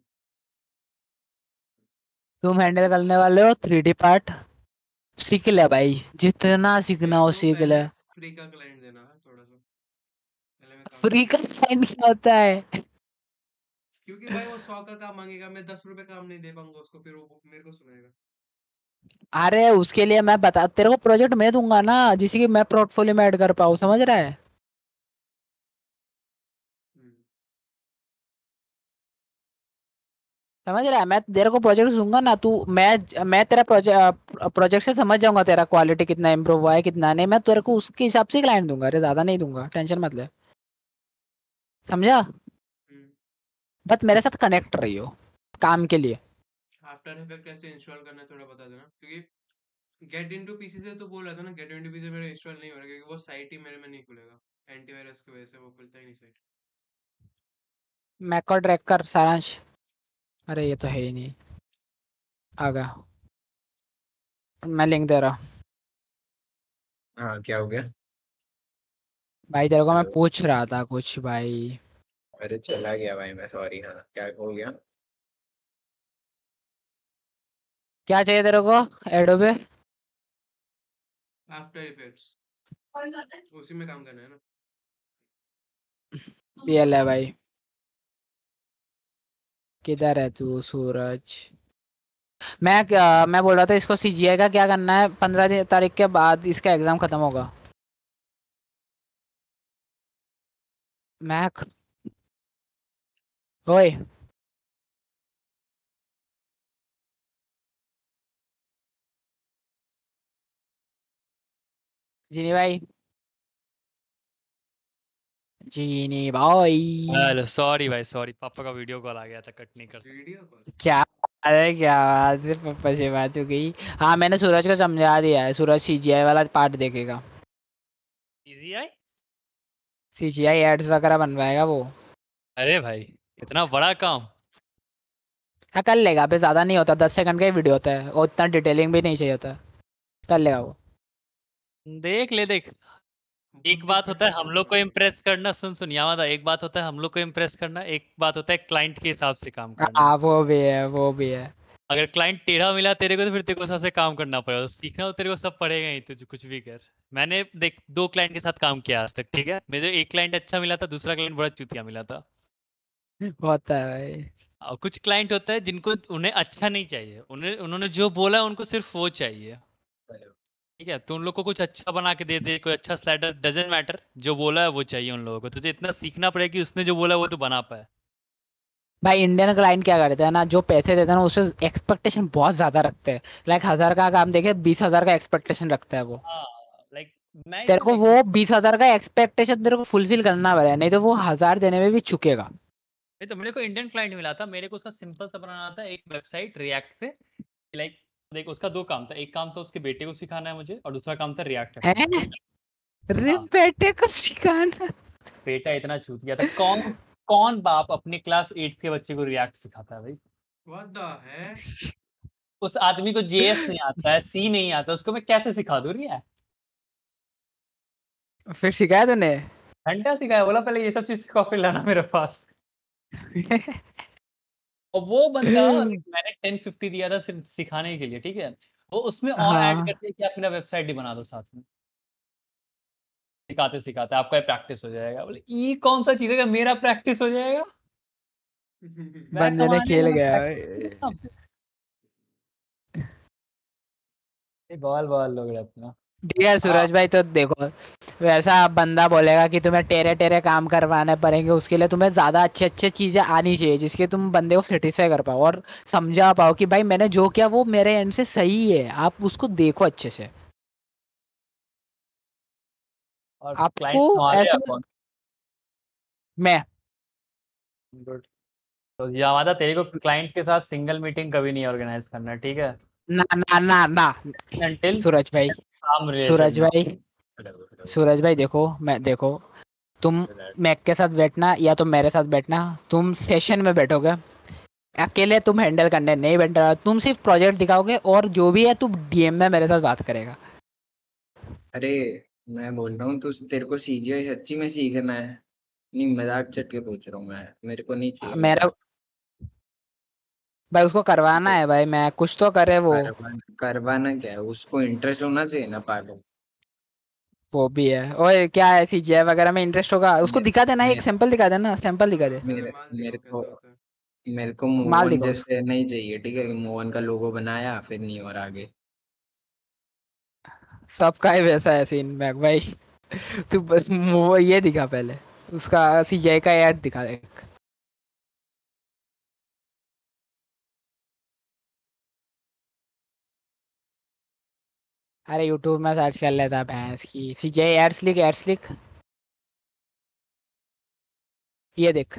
तुम हैंडल करने वाले हो 3D पार्ट। सीख ले भाई, जितना सीखना मेरे हो को सीख ले। पहले फ्री का क्लाइंट देना है थोड़ा सा, पहले मैं काम फ्री करूँ। का क्लाइंट क्या होता है? क्योंकि भाई वो 100 का काम मांगेगा, मैं 10 रुपए काम नहीं दे पाऊंगा उसको, फिर वो मेरे को सुनाएगा। अरे उसके लिए मैं बता, तेरे को प्रोजेक्ट मैं दूंगा ना जिसे कि मैं पोर्टफोलियो में ऐड कर पाऊँ, समझ रहा है? हम्म। समझ रहा है, मैं तेरे को प्रोजेक्ट दूंगा ना, तू मैं तेरा प्रोजेक्ट से समझ जाऊंगा तेरा क्वालिटी कितना इम्प्रूव हुआ है कितना नहीं, मैं तेरे को उसके हिसाब से क्लाइंट दूंगा। अरे ज्यादा नहीं दूंगा, टेंशन मत ले, समझा? हम्म। बस मेरे साथ कनेक्ट रहियो काम के लिए। आफ्टर इफेक्ट कैसे इंस्टॉल करना है थोड़ा बता देना, क्योंकि गेट इनटू पीसी से तो बोल रहा था ना, गेट इनटू पीसी मेरा इंस्टॉल नहीं हो रहा क्योंकि वो साइट ही मेरे में नहीं खुलेगा, एंटीवायरस की वजह से वो खुलता ही नहीं साइट। मैक और ट्रैक कर सारांश। अरे ये तो है ही नहीं, आ गया, मैं लिंक दे रहा हूँ। हाँ क्या हो गया? भाई तेरे को मैं हेलो। पूछ रहा था कुछ भाई। अरे चला गया भाई मैं, सॉरी। हाँ क्या हो गया? क्या चाहिए तेरे को एडोबे? आफ्टर इफेक्ट्स उसी में काम करना है ना। ये ले भाई, किधर है तू सूरज? मैं बोल रहा था इसको सीजीआई का क्या करना है, 15 तारीख के बाद इसका एग्जाम खत्म होगा। मैक ओए, जीनी भाई, जीनी भाई। हेलो, सॉरी भाई, सॉरी, पापा का वीडियो कॉल आ गया था, कट नहीं कर सकता। Video call. क्या? अरे क्या बात है, पापा से बात हो गई। हाँ मैंने सूरज को समझा दिया है, सूरज सीजीआई वाला पार्ट देखेगा। इजी आई? सीजीआई एड्स वगैरह बनवाएगा वो। अरे भाई, इतना बड़ा काम? हाँ कर लेगा, अभी ज्यादा नहीं होता, 10 सेकंड का ही वीडियो होता है और उतना डिटेलिंग भी नहीं चाहिए होता, कर लेगा वो। देख ले, देख। एक बुद्धि बात होता है खट्टा हम करो लोग को थोड़ा। इम्प्रेस करना, सुन सुन यामादा, एक बात होता है हम लोग को इम्प्रेस करना, एक बात होता है क्लाइंट के हिसाब से काम करना। हाँ वो भी है, वो भी है। अगर क्लाइंट टेढ़ा मिला तेरे को तो फिर तेरे को सबसे काम करना पड़ेगा, तो सीखना तो तेरे को सब पड़ेगा ही, तुझे कुछ भी कर। मैंने देख 2 क्लाइंट के साथ काम किया आज तक, ठीक है? मुझे एक क्लाइंट अच्छा मिला था, दूसरा क्लाइंट बड़ा चूतिया मिला था। होता है भाई। और कुछ क्लाइंट होता है जिनको उन्हें अच्छा नहीं चाहिए, उन्हें उन्होंने जो बोला उनको सिर्फ वो चाहिए। ठीक है, तो उन लोग को कुछ अच्छा बना के दे दे, कोई अच्छा स्लाइडर, डजेंट मैटर, जो बोला है वो चाहिए उन लोगों को। तुझे इतना सीखना पड़ेगा कि उसने जो बोला है वो तो बना पाए। भाई इंडियन क्लाइंट क्या करते हैं ना, जो पैसे देते हैं ना उससे एक्सपेक्टेशन बहुत ज्यादा रखते हैं। लाइक 1000 का काम देखे 20,000 का एक्सपेक्टेशन रखता है वो। हाँ, लाइक मैं तेरे इसमें को देख। वो 20,000 का एक्सपेक्टेशन तेरे को फुलफिल करना पड़ेगा, नहीं तो वो 1000 देने में भी चुकेगा। नहीं तो मेरे को इंडियन क्लाइंट मिला था, मेरे को उसका सिंपल सा बनाना था एक वेबसाइट रिएक्ट पे। लाइक देख, उसका 2 काम था, एक काम था उसके बेटे को सिखाना है मुझे, और दूसरा काम था रिएक्ट है एप्लीकेशन। रे हाँ, बेटे को सिखाना। बेटा इतना छूट गया था, कौन कौन बाप अपने क्लास 8 के बच्चे को रिएक्ट सिखाता है भाई? व्हाट द है। उस आदमी को जेएस नहीं आता है, सी नहीं आता, उसको मैं कैसे सिखा दूं रिएक्ट? फिर सिखाया तूने? घंटा सिखाया, बोला पहले ये सब चीज सिखाओ फिर लाना मेरे पास। और वो बंदा, मैंने 1050 दिया था सिर्फ सिखाने के लिए, ठीक है? वो उसमें और ऐड हाँ करते हैं कि आप मेरा वेबसाइट ही बना दो साथ में। सिखाते सिखाते आपका ये प्रैक्टिस हो जाएगा। बोले ये कौन सा चीज है कि मेरा प्रैक्टिस हो जाएगा? मैं बंदे ने कमाने खेल लगा गया। प्रैक्टिस। बवाल बवाल लोग रहते हैं। ठीक है हाँ, सूरज भाई, तो देखो वैसा बंदा बोलेगा कि तुम्हें टेरे टेरे काम करवाने पड़ेंगे, उसके लिए तुम्हें ज्यादा अच्छे अच्छे चीजें आनी चाहिए जिसके तुम बंदे को सेटिस्फाई कर पाओ और समझा पाओ कि भाई मैंने जो किया वो मेरे एंड से सही है, आप उसको देखो अच्छे से। और आपको क्लाइंट संभाले ऐसा आप कौन? मैं गुड। तो यामादा तेरे को क्लाइंट के साथ सिंगल मीटिंग कभी नहीं ऑर्गेनाइज करना, ठीक है? ना ना ना ना अनटिल सूरज भाई काम रिलेटेड सूरज ना भाई सूरज भाई देखो तुम मैक के साथ बैठना या तो मेरे साथ बैठना, तुम सेशन में बैठोगे अकेले, तुम हैंडल करने नहीं बैठ रहा, तुम सिर्फ प्रोजेक्ट दिखाओगे और जो भी है तू डीएम में मेरे साथ बात करेगा। अरे मैं बोल रहा हूँ तो तेरे को सीजीआई सच्ची में सीखना है? नहीं मजाक चट के पूछ रहा हूँ मैं, मेरे को नहीं चाहिए मेरा मजाक। भाई उसको करवाना है भाई, मैं कुछ तो करे वो। करवाना क्या है, उसको इंटरेस्ट होना चाहिए ना पागल। वो भी है। ओए क्या है सीजीआई वगैरह में इंटरेस्ट होगा उसको, मेरे दिखा देना, एक मेरे सैंपल दिखा देना, सैंपल दिखा दे। मैंने मेरे माल दिखाओ मेरे को कैसा होता है। मेरे को माल मूव ऑन दिखा उसको। जैसे नहीं चाहिए, ठीक है? मूव ऑन का लोगो बनाया फिर नहीं और आगे। सबका ही वैसा है सीन मैक भाई। तू बस वो ये दिखा पहले, उसका सीजीआई का ऐड दिखा एक। अरे यूट्यूब में सर्च कर लेता भैंस की, सीजीआई एड्स लिख, एड्स लिख, ये देख।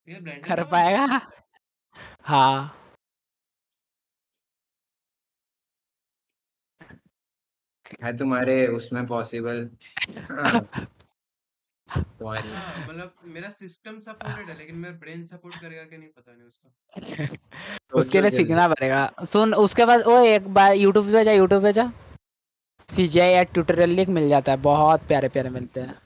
ये ब्लेंडर कर का बना है? पाएगा? हाँ। है तुम्हारे उसमें पॉसिबल? हाँ, तुम्हारी हाँ मतलब मेरा सिस्टम सपोर्टेड है, लेकिन मेरा ब्रेन सपोर्ट करेगा कि नहीं पता नहीं उसका। उसके सोचो लिए जल्दी। सीखना पड़ेगा। सुन उसके बाद ओ एक बार यूट्यूब पे जा, यूट्यूब पे जा, सीजीआई एड ट्यूटोरियल लिख, मिल जाता है, बहुत प्यारे प्यारे मिलते हैं।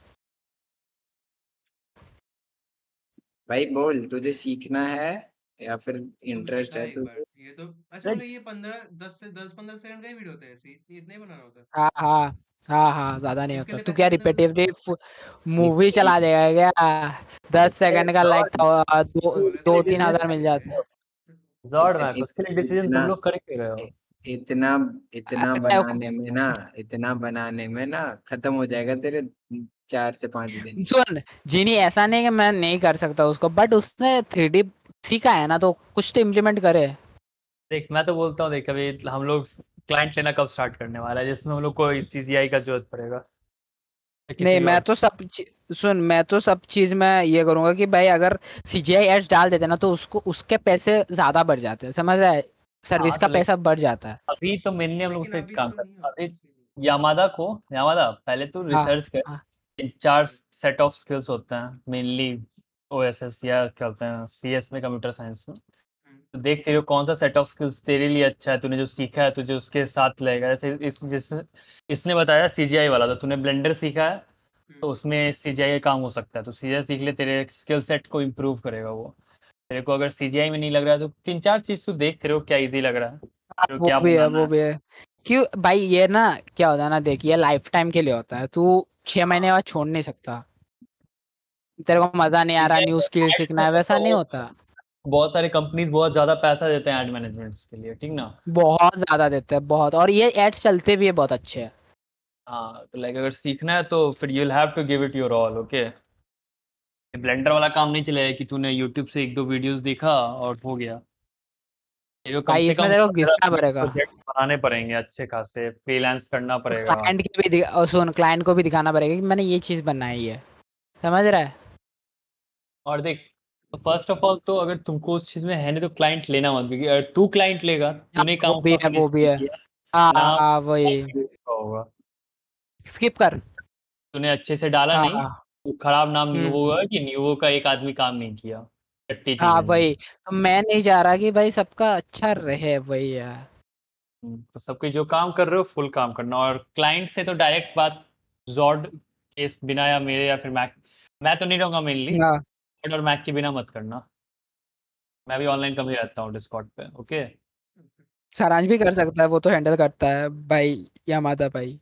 भाई बोल तुझे सीखना है या फिर तो इंटरेस्ट दिखा है एक तो? बार ये तो। अच्छा मतलब ये 10 15 सेकंड का ही वीडियो होता है ऐसे, इतने ही बनाना होता है? हाँ हाँ हाँ हाँ, ज्यादा नहीं उसके होता। लिए तू पैसे क्या कितने मिलते हैं? रिपीटेडली मूवी चला देगा क्या? 10 सेकंड का लाइक था, दो बोले तो दो तीन पैसे हजार मिलते मिल हैं। जाते हैं। जॉर्ड इतन, मैप, इत, उसके लिए डिसीजन इतना तुम लोग कर क्यों रहे हो? इ- इतना इतना अरे बनाने में ना, इतना बनाने में ना खत्म हो जाएगा तेरे 4 से 5 दिन। सुन जीनी, ऐसा नहीं कि मैं नहीं कर सकता उसको, बट उसने 3D सीखा है ना, तो कुछ तो इम्प्लीमेंट करे। देख मैं तो बोलता हूँ, देख अभी हम लोग क्लाइंट लेना कब स्टार्ट करने वाला है जिसमें हम लोग को सीजीआई का जरूरत पड़ेगा, या किसी नहीं भी मैं और? तो सुन, मैं तो सब चीज में ये करूंगा कि भाई अगर सीजीआई एड्स डाल देते ना तो उसको उसके पैसे ज्यादा बढ़ जाते हैं, समझ रहा है? सर्विस हाँ का तो पैसा बढ़ जाता है। अभी तो मेनली हम लोग उस लेकिन पर अभी काम तो कर नहीं अभी। होता इसीलिए। यामादा पहले तो हाँ रिसर्च कर। हाँ 3 4 सेट ऑफ स्किल्स होते हैं मेनली, ओएसएस या क्या होते हैं सीएस में, कंप्यूटर साइंस में। हम्म, तो देख तेरे को कौन सा सेट ऑफ स्किल्स तेरे लिए अच्छा है, तूने जो सीखा है तुझे उसके साथ लगेगा। जैसे इसने बताया सीजीआई वाला, तो तूने ब्लेंडर सीखा है तो हम्म। उसमें सीजीआई का काम हो सकता है, तो सीजीआई सीख ले, तेरे स्किल सेट को इम्प्रूव करेगा वो। तेरे को अगर सीजीआई में नहीं लग रहा है तो 3 4 चीज तू देख, तेरे को क्या इजी लग रहा है, हाँ, तेरे को वो क्या भी है बनाना वो है। भी है। क्यों भाई, ये ना क्या होता है ना, देखिए लाइफ टाइम के लिए होता है, तू 6 महीने बाद छोड़ नहीं सकता। तेरे को मजा नहीं आ रहा, सीजीआई न्यू में स्किल ads सीखना में है, ऐसा वैसा नहीं हो, होता। बहुत सारे कंपनीज बहुत ज्यादा पैसा देते हैं एड मैनेजमेंट के लिए, ठीक ना? बहुत ज्यादा देते हैं बहुत, और ये एड्स चलते भी है बहुत अच्छे हैं। हाँ तो लाइक अगर सीखना है तो फिर you will have to give it your all, okay? Blender वाला काम नहीं चलेगा कि तूने यूट्यूब से 1 2 वीडियोस देखा और हो गया। तेरे को कम भाई से इसमें कम तेरे को 15 घिसना 20 पड़ेगा, प्रोजेक्ट बनाने पड़ेंगे अच्छे खासे, फ्रीलांस करना पड़ेगा। क्लाइंट के भी और सुन क्लाइंट को भी दिखाना पड़ेगा कि मैंने ये चीज बनाई है, समझ रहा है? और देख, तो फर्स्ट ऑफ ऑल तो अगर तुमको उस चीज में है नहीं तो क्लाइंट लेना मत, क्योंकि अगर तू क्लाइंट लेगा, हाँ तूने वो काम भी उसका है, वो फिनिश भी नहीं है। किया हाँ ना, हाँ वही, होगा स्किप कर। तूने अच्छे से डाला हाँ नहीं, हाँ तो खराब नाम न्यूवो हम्म, होगा कि न्यूवो का एक आदमी काम नहीं किया, टट्टी हाँ चीजें नहीं। वही तो मैं नहीं चाह रहा कि भाई सबका अच्छा रहे, वही है। तो सबके जो काम कर रहे हो फुल काम करना, और क्लाइंट से तो डायरेक्ट बात जॉर्ड के बिना या मेरे या फिर मैक, मैं तो नहीं रहूंगा मेनली, हाँ और मैक के बिना मत करना। मैं भी ऑनलाइन कम ही रहता हूँ डिस्कॉर्ड पे, ओके? सारांश भी कर सकता है, वो तो हैंडल करता है भाई, या माता भाई,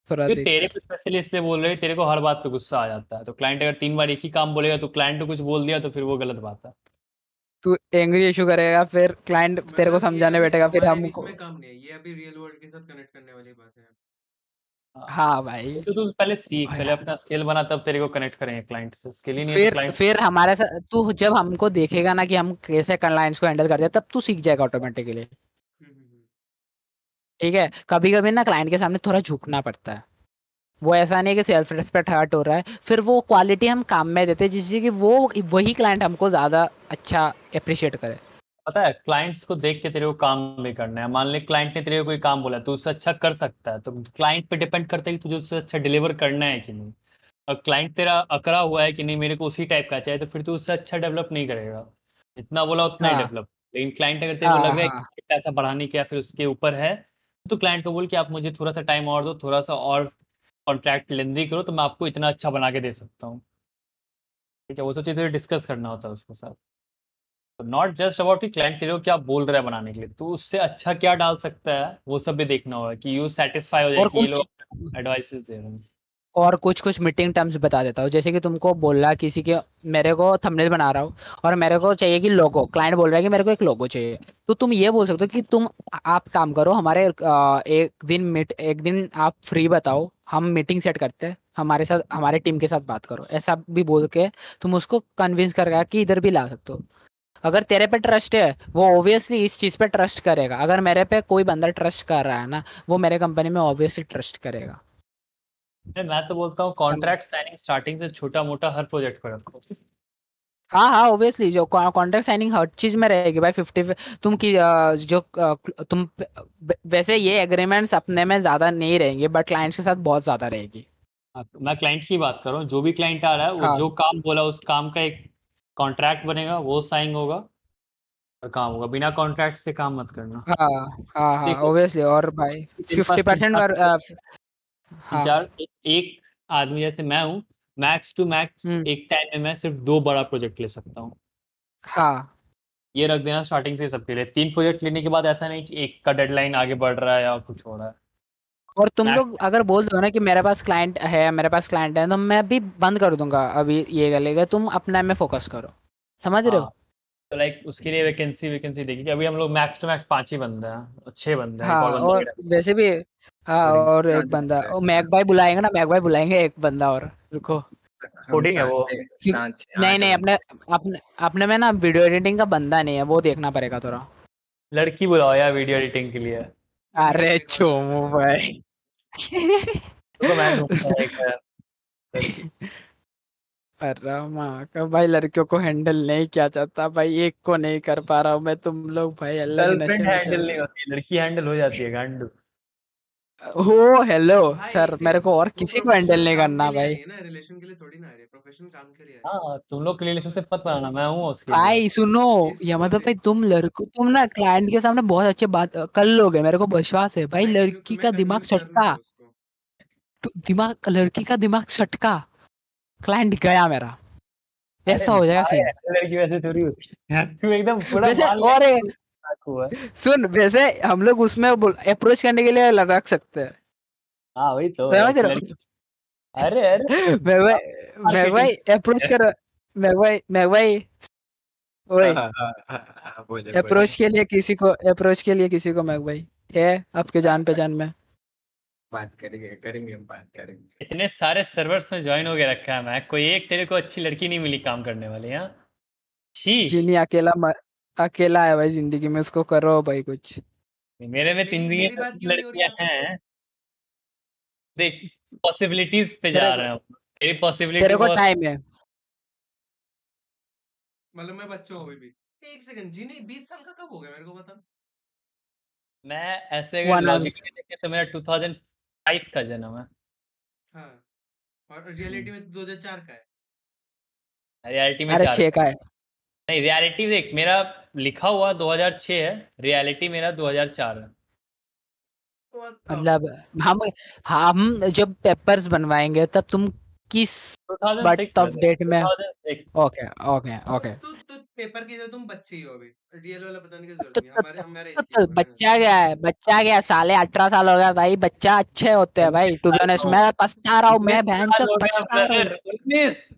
थोड़ा क्योंकि देख तेरे कर। को स्पेशली इसलिए बोल रहे हैं, तेरे को हर बात पे गुस्सा आ जाता है, तो क्लाइंट अगर 3 बार एक ही काम बोलेगा तो क्लाइंट को कुछ बोल दिया तो फिर वो गलत बात है। तू एंग्री इशू करेगा, फिर क्लाइंट तेरे को मतलब ये समझाने अभी बैठेगा, फिर हमारे बीच हमको। में काम नहीं है, ये अभी रियल वर्ल्ड के साथ कनेक्ट करने वाली बात है। हाँ, हाँ भाई, तो तू पहले सीख, भाई पहले अपना स्किल बना, तब तेरे को कनेक्ट करेंगे क्लाइंट से, स्किल ही नहीं है तो क्लाइंट। फिर हमारे साथ तू जब हमको देखेगा ना कि हम कैसे क्लाइंट्स को हैंडल करते हैं, तब तू सीख जाएगा ऑटोमेटिकली। हम्म, हम्म, हम्म। ठीक है, कभी कभी ना क्लाइंट के सामने थोड़ा झुकना पड़ता है। वो ऐसा नहीं है कि सेल्फ रिस्पेक्ट हर्ट हो रहा है, फिर वो क्वालिटी हम काम में देते हैं जिससे कि वो वही क्लाइंट हमको ज़्यादा अच्छा अप्रिशिएट करे। पता है क्लाइंट्स को देख के तेरे को काम भी करना है। मान ले क्लाइंट ने तेरे को कोई काम बोला, तू उससे अच्छा कर सकता है, तो क्लाइंट पे डिपेंड करता है कि तुझे उससे अच्छा डिलीवर करना है कि नहीं। और क्लाइंट तेरा अकड़ा हुआ है कि नहीं मेरे को उसी टाइप का चाहिए, तो फिर तू उससे अच्छा डेवलप नहीं करेगा। जितना बोला उतना ही हाँ डेवलप। लेकिन क्लाइंट अगर तेरे को हाँ लग रहा है हाँ। कि पैसा बढ़ाने के या फिर उसके ऊपर है, तो क्लाइंट को बोल कि आप मुझे थोड़ा सा टाइम और दो, थोड़ा सा और कॉन्ट्रैक्ट लेंदी करो, तो मैं आपको इतना अच्छा बना के दे सकता हूँ। ठीक है, वो सब चीज़ें डिस्कस करना होता है उसके साथ। तो नॉट जस्ट अबाउट कि क्लाइंट तेरे को क्या बोल रहा है बनाने के लिए, तो उससे अच्छा क्या डाल सकता है वो सब भी देखना होगा कि यू सेटिस्फाई हो जाए और कि ये कुछ लोग एडवाइसेस दे रहे हैं। और कुछ कुछ मीटिंग टर्म्स बता देता हूँ, जैसे कि तुमको बोला किसी के, मेरे को थंबनेल बना रहा हूँ और मेरे को चाहिए कि लोगो, क्लाइंट बोल रहा है कि मेरे को एक लोगो चाहिए, तो तुम ये बोल सकते हो कि तुम आप काम करो हमारे एक दिन आप फ्री बताओ, हम मीटिंग सेट करते हैं, हमारे साथ हमारे टीम के साथ बात करो, ऐसा भी बोल के तुम उसको कन्विंस करके कि इधर भी ला सकते हो। अगर तेरे पे ट्रस्ट है वो ऑब्वियसली इस चीज़ पे ट्रस्ट करेगा, अगर मेरे पे कोई बंदा ट्रस्ट कर रहा है ना, वो मेरे कंपनी में ऑब्वियसली ट्रस्ट करेगा। मैं तो बोलता हूँ कॉन्ट्रैक्ट साइनिंग स्टार्टिंग से छोटा मोटा हर प्रोजेक्ट पर रखो। हाँ हाँ, ऑब्वियसली जो कॉन्ट्रैक्ट साइनिंग हर चीज में रहेगी भाई, 50 तुम की वैसे ये एग्रीमेंट्स अपने में ज्यादा नहीं रहेंगे बट क्लाइंट्स के साथ बहुत ज्यादा रहेगी। हाँ, तो मैं क्लाइंट की बात कर रहा हूँ, जो भी क्लाइंट आ रहा है वो हाँ जो काम बोला उस काम का एक कॉन्ट्रैक्ट बनेगा, वो साइन होगा और काम होगा। बिना कॉन्ट्रैक्ट से काम मत करना। हाँ हाँ हाँ, देखो ऑब्वियसली। और भाई तेरे पास 50% तीन हाँ। चार एक आदमी जैसे मैं हूँ, मैक्स टू मैक्स हम्म। एक टाइम में मैं सिर्फ 2 बड़ा प्रोजेक्ट ले सकता हूँ। हाँ, ये रख देना स्टार्टिंग से सबके लिए। 3 प्रोजेक्ट लेने के बाद ऐसा नहीं कि एक का डेडलाइन आगे बढ़ रहा है या कुछ हो रहा है। और तुम मैक्स। लोग अगर बोल दो ना कि मेरे पास क्लाइंट है, तो मैं भी बंद कर दूंगा अभी ये गलेगा, तुम अपने में फोकस करो, समझ रहे हाँ, हो। तो लाइक उसके लिए वैकेंसी देखिए कि अभी हम लोग मैक्स टू मैक्स 5 ही बंदे हैं, 6 बंदे हैं, एक और हाँ बंदा और वैसे भी, हाँ कोडिंग और एक साथ बंदा, बंदा है। और मैक भाई बुलाएंगे ना, मैक भाई बुलाएंगे एक बंदा और, रुको। हम कोडिंग है वो। क्योंकि 8 नहीं अपने बंदे। अपने अपने में ना वीडियो एडिटिंग का बंदा नहीं है, वो देखना पड़ेगा थोड़ा। लड़की बुलाओ यार वीडियो एडिटिंग के लिए। अरे मेरे को लड़का चोमू चाहिए। भाई। तो मैं ढूंढता हूँ एक लड़की। अरे माँ का भाई, लड़कियों को हैंडल नहीं किया जाता भाई, एक को नहीं कर पा रहा हूँ मैं, तुम लोग भाई अलग ही नशे गर्लफ्रेंड में हैंडल चल नहीं रहे होती, लड़की हैंडल हो जाती है गांडू। हो। हेलो भाई सर, एक मेरे सेकंड, को और वो किसी को हैंडल प्रोफेशनल नहीं काम के करना लिए आ भाई। रही है ना, रिलेशन के लिए थोड़ी ना आ रही है, प्रोफेशनल काम के लिए आ रही है। हाँ, तुम लोग के रिलेशनशिप मत बनाना, मैं हूँ उसके लिए। भाई सुनो, या इसको मतलब भाई देख। तुम ना क्लाइंट के सामने बहुत अच्छे बात कर लोगे, मेरे को विश्वास है भाई, भाई लड़की तुम्हें का दिमाग कन्विंस कर सटका, लूंगा उसको। दिमाग लड़की का दिमाग सटका, क्लाइंट गया मेरा, अरे ऐसा हो जाएगा भाई सीन। ऐसे लड़की वैसे थोड़ी होती है। तू एकदम पूरा वैसे मान ले और कि तू मजाक हुआ है। सुन, वैसे हम लोग उसमें अप्रोच करने के लिए रख सकते हैं, हाँ वही तो समझ ऐसी रहे लड़की। अरे अरे हो। मैं मार्केटिंग भाई अप्रोच कर, मैं भाई हाँ ओए, हाँ हाँ हाँ हाँ, बोले बोले। अप्रोच के लिए किसी को मैं भाई है आपके जान पहचान में। बात करेंगे करेंगे, हम बात करेंगे। इतने सारे सर्वर्स में ज्वाइन हो के रखा है मैं, कोई एक तेरे को अच्छी लड़की नहीं मिली काम करने वाली। हाँ छी। जिनी अकेला है भाई जिंदगी में, उसको करो भाई कुछ। मेरे में मेरी जिंदगी मेरी में बात क्यों नहीं हो रही लड़कियां यहाँ पे? हैं। देख, पॉसिबिलिटीज पे तेरे जा को रहे हैं। तेरी पॉसिबिलिटी तेरे को बहुत। टाइम है। मतलब मैं बच्चा हूँ अभी भी। एक सेकंड, जीनी 20 साल का कब हो गया मेरे को बता। मैं ऐसे अगर वन लॉजिकली देखे तो मेरा 2005 का जन्म है। हाँ, और रियलिटी में तो 2004 का है। रियलिटी में अरे 4 छः का। का है। नहीं, रियलिटी देख मेरा लिखा हुआ 2006 है, रियलिटी मेरा 2004 है। What the मतलब हम हम जब पेपर्स बनवाएंगे तब तुम किस 2006 बर्थ ऑफ ब्रदर, डेट में। 2006। ओके ओके तो ओके। तू पेपर की तो तुम बच्चे ही हो अभी। रियल वाला बताने की जरूरत तो, नहीं, तो, हमारे तो, हमारे तो, एज के तो हो रहने बच्चा क्या है, बच्चा क्या है, साले 18 साल हो गया भाई, बच्चा अच्छे होते हैं भाई, 19 टू बी साल ऑनेस्ट का मैं पछता रहा हूँ, 19 मैं बहन साल से हो गया पछता रहा हूँ। ब्रदर।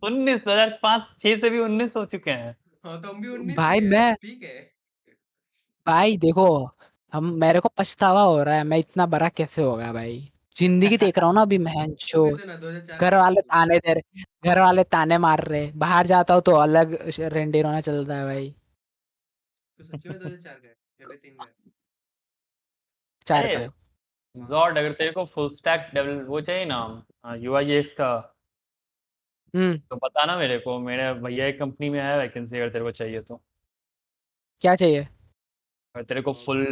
19 2005 6 से भी 19 हो चुके हैं। हाँ तो हम भी 19 ही भाई है, मैं, ठीक है। भाई देखो, हम मेरे को पछतावा हो रहा है, मैं इतना बड़ा कैसे हो गया भाई, जिंदगी देख रहा हूँ ना अभी, महन तो चो। फिर देना 2004 घर का वाले बोल। ताने दे रहे, घर वाले ताने मार रहे, बाहर जाता हूँ तो अलग रेंडी रोना चलता है भाई। तो सच्ची में 2004 का है या फिर 3 का है? चार अरे का है। जॉर्ड अगर तेरे को फुल स्टैक डेवलप वो चाहिए ना यूआईएक्स का तो बताना मेरे को, मेरे भैया एक कंपनी में है वैकेंसी, अगर तेरे को चाहिए तो। क्या चाहिए? अगर तेरे को फुल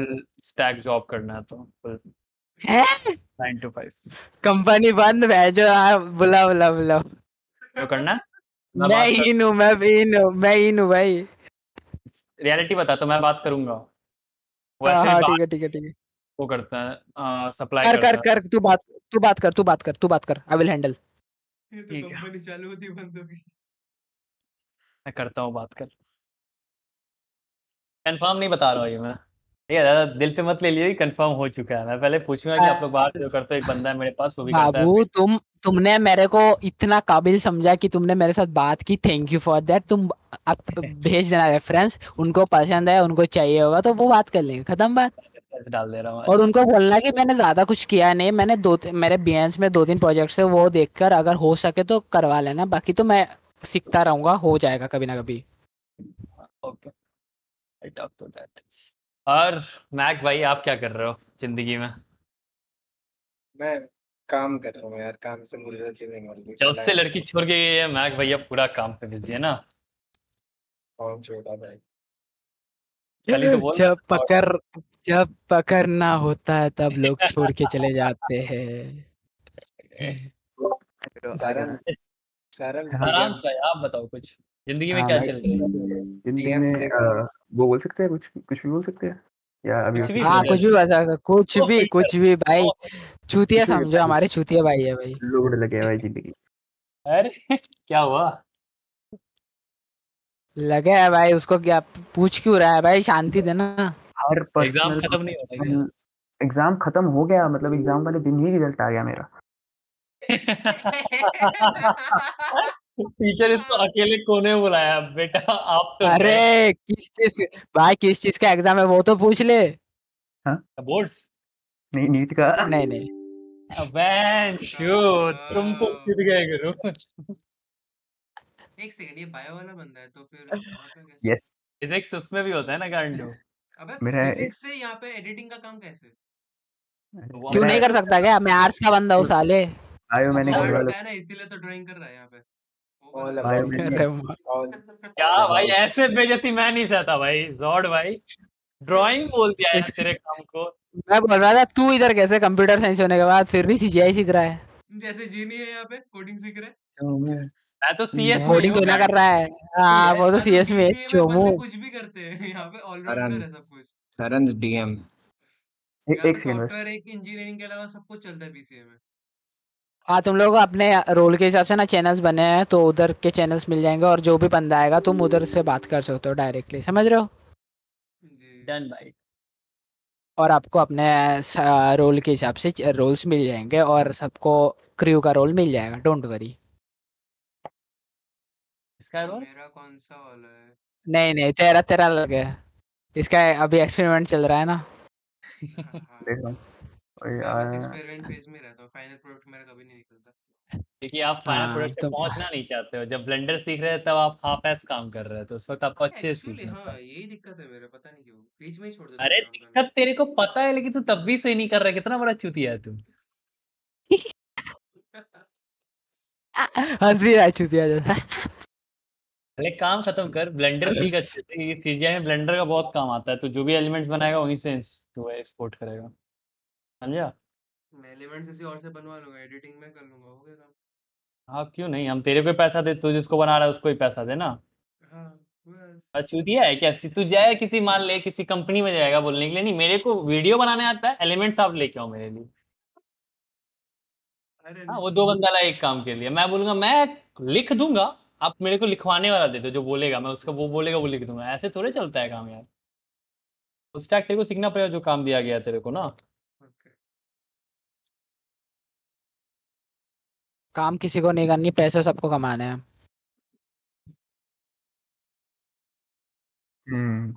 स्टैक जॉब करना है तो फुल है 9 to 5 कंपनी बंद है जो बुला बुला बुला। जो करना है मैं मैं बात कर, इन हूँ, मैं इन हूँ भाई। रियलिटी बता तो मैं बात करूंगा। वो हाँ ऐसे भी हाँ, बात ठीक है ठीक है ठीक है। वो करता है, सप्लाई कर कर करता है। कर, तू बात कर, आई विल हैंडल। ये तो ठीक है कंपनी चालू होती बंद होगी। मैं करता हूँ बात कर, कंफर्म नहीं बता रहा हूँ ये मैं, ठीक है ज़्यादा दिल पे मत ले लियो, कंफर्म हो चुका है। मैं पहले पूछूंगा कि आप लोग बात जो करते हो, एक बंदा है मेरे पास वो भी करता है। बाबू तुमने मेरे को इतना काबिल समझा कि तुमने मेरे साथ बात की, थैंक यू फॉर दैट। तुम अब भेज देना रेफरेंस, उनको पसंद है, उनको चाहिए होगा तो वो बात कर लेंगे, खत्म बात। रेफरेंस डाल दे रहा हूँ और आज। उनको बोलना कि मैंने ज्यादा कुछ किया नहीं, मैंने मेरे बीएंस में 2-3 प्रोजेक्ट्स है, वो देखकर अगर हो सके तो करवा लेना, बाकी तो मैं सीखता रहूंगा, हो जाएगा कभी ना कभी। Okay I talk to that. और मैक भाई आप क्या कर रहे हो जिंदगी में? मैं काम कर रहा हूँ यार, काम से मुझे चीजें मिल रही जब से क्लाइंट लड़की छोड़ के गई है मैक भैया पूरा काम पे बिजी है ना। कौन छोटा भाई। कल ही तो बोल रहा जब था। जब पकड़ना होता है तब लोग छोड़ के चले जाते हैं। सारन सारन आराम डीएम से भाई आप बताओ कुछ, जिंदगी में हाँ क्या भाई, चल रहा है? जिंदगी डीएम में देखो। वो बोल सकते हैं, कुछ भी बोल सकते हैं या अभी कुछ भी हाँ ब्रदर, कुछ भी बता सकते, नो फिल्टर। कुछ भी भाई। चूतिया कुछ भी समझो, भाई, हमारे चूतिया भाई है भाई। लोड लगे है भाई जिंदगी। अरे क्या हुआ? लगे है भाई, उसको क्या पूछ क्यों रहा है भाई, शांति देना। हर एग्जाम पर्सनल खत्म नहीं हो रहा है एग्जाम खत्म हो गया, मतलब एग्जाम वाले दिन ही रिजल्ट आ गया मेरा। टीचर इसको अकेले कोने में बुलाया, बेटा आप तो गए। अरे किस चीज का एग्जाम है वो तो पूछ ले। हाँ, बोर्ड्स। नहीं नीट का। नहीं नहीं, शो तुम तो सीध गए गुरु। एक सेकंड, ये बायो वाला बंदा है तो फिर यहाँ पे कैसे? यस, फिजिक्स उसमें भी होता है ना गांडू। अबे मेरा फिजिक्स से यहाँ पे एडिटिंग का काम कैसे? वो क्यों हम नहीं मेरा कर कैसे सकता क्या? मैं आर्ट्स का बंदा हूँ साले। बायो अब मैंने वो घर आर्ट्स वालों का है ना, इसीलिए तो ड्राइंग कर रहा है यहाँ पे। होगा ऑल ना? बायो अबाउट मैंने अरे ऑल क्या ऑल भाई, अबाउट ऐसे बेइज्जती मैं नहीं सहता भाई। जॉर्ड भाई ड्राइंग बोल दिया है इस तेरे काम को। मैं बोल रहा था तू इधर कैसे कंप्यूटर साइंस होने के बाद फिर भी सीजीआई सीख रहा है। जैसे जीनी है यहाँ पे कोडिंग सीख रहा है। मैं तो सीएस में ही कोडिंग हूँ तो ना कर गांडू। रहा है। हाँ वो तो हाँ तो सीएस में है, बीसीए में चोमू। बंदे कुछ भी करते हैं, यहाँ पे ऑलराउंडर सरन है सब कुछ। सरन डीएम। यहाँ पे एक सेकंड बस। सॉफ्टवेयर एक इंजीनियरिंग के अलावा सब कुछ चलता है बीसीए में। हाँ तुम लोग अपने रोल के हिसाब से ना चैनल्स बने हैं, तो उधर के चैनल्स मिल जाएंगे, और जो भी बंदा आएगा तुम उधर से बात कर सकते हो डायरेक्टली, समझ रहे हो? जी। डन भाई। और आपको अपने रोल के हिसाब से रोल्स मिल जाएंगे, और सबको क्रू का रोल मिल जाएगा, डोंट वरी। इसका रोल मेरा कौन सा वाला है? नहीं नहीं, तेरा तेरा अलग है, इसका अभी एक्सपेरिमेंट चल रहा है ना। हाँ, देख रहा हूँ। और मैं बस यार, एक्सपेरिमेंट फेज में रहता हूँ, फाइनल प्रोडक्ट मेरा कभी नहीं निकलता। क्योंकि आप फाइनल हाँ प्रोडक्ट पे तो पहुंचना नहीं चाहते हो। जब ब्लेंडर सीख रहे हैं तब आप हाफ एस काम कर रहे हो, तो उस वक्त आपको अच्छे से एक्चुअली सीखना हाँ, था। यही दिक्कत है मेरा, पता नहीं क्यों बीच में ही छोड़ देता हूँ अरे काम करना। दिक्कत तेरे को पता है लेकिन तू तब भी सही नहीं कर रहा, कितना बड़ा चूतिया है तू। हंस भी रहा है चूतिया जैसा। पहले काम खत्म कर, ब्लेंडर सीख अच्छे से। सीजीआई में ब्लेंडर का बहुत काम आता है, तो जो भी एलिमेंट्स बनाएगा वहीं से तू एक्सपोर्ट करेगा, समझा? मैं एलिमेंट्स किसी और से बनवा लूंगा, एडिटिंग में कर लूंगा, हो गया काम। हाँ क्यों नहीं, हम तेरे को पैसा दे, तू जिसको बना रहा है उसको ही पैसा दे ना। हाँ बस। चूतिया है क्या? तू जाए किसी, मान ले किसी कंपनी में जाएगा बोलने के लिए, नहीं मेरे को वीडियो बनाने आता है, एलिमेंट्स आप लेके आओ मेरे लिए। अरे हाँ नहीं। वो दो बंदा ला एक काम के लिए, मैं बोलूंगा मैं लिख दूंगा, आप मेरे को लिखवाने वाला दे दो, जो बोलेगा मैं उसका वो बोलेगा वो लिख दूंगा। ऐसे थोड़े चलता है काम यार। फुल स्टैक तेरे को सीखना पड़ेगा, जो काम दिया गया है तेरे को ना। ओके। काम किसी को नहीं करनी, पैसे सबको कमाने हैं। हम्म,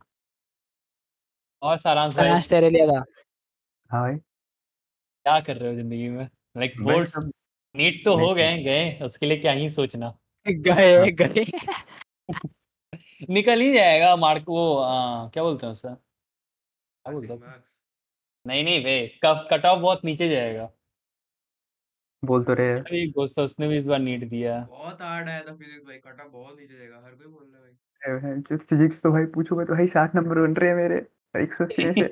और सारांश भाई सारांश तेरे लिए था। हाँ भाई, क्या कर रहे हो जिंदगी में? लाइक भाई बोर्ड्स सब नीट तो हो नहीं। गए गए, उसके लिए क्या ही सोचना। हाँ, गए गए। निकल ही जाएगा मार्क वो क्या बोलते हैं उससे, क्या बोलते पासिंग हैं? मार्क्स। नहीं नहीं वे कट ऑफ बहुत नीचे जाएगा। बोल तो रहे हैं। अरे एक दोस्त है, उसने भी इस बार नीट दिया। बहुत हार्ड आया था फिजिक्स भाई, कट ऑफ बहुत नीचे जाएगा, हर कोई बोल रहा है भाई। जो फिजिक्स तो भाई पूछोगे तो भाई 60 नंबर बन रहे हैं मेरे 180 में से।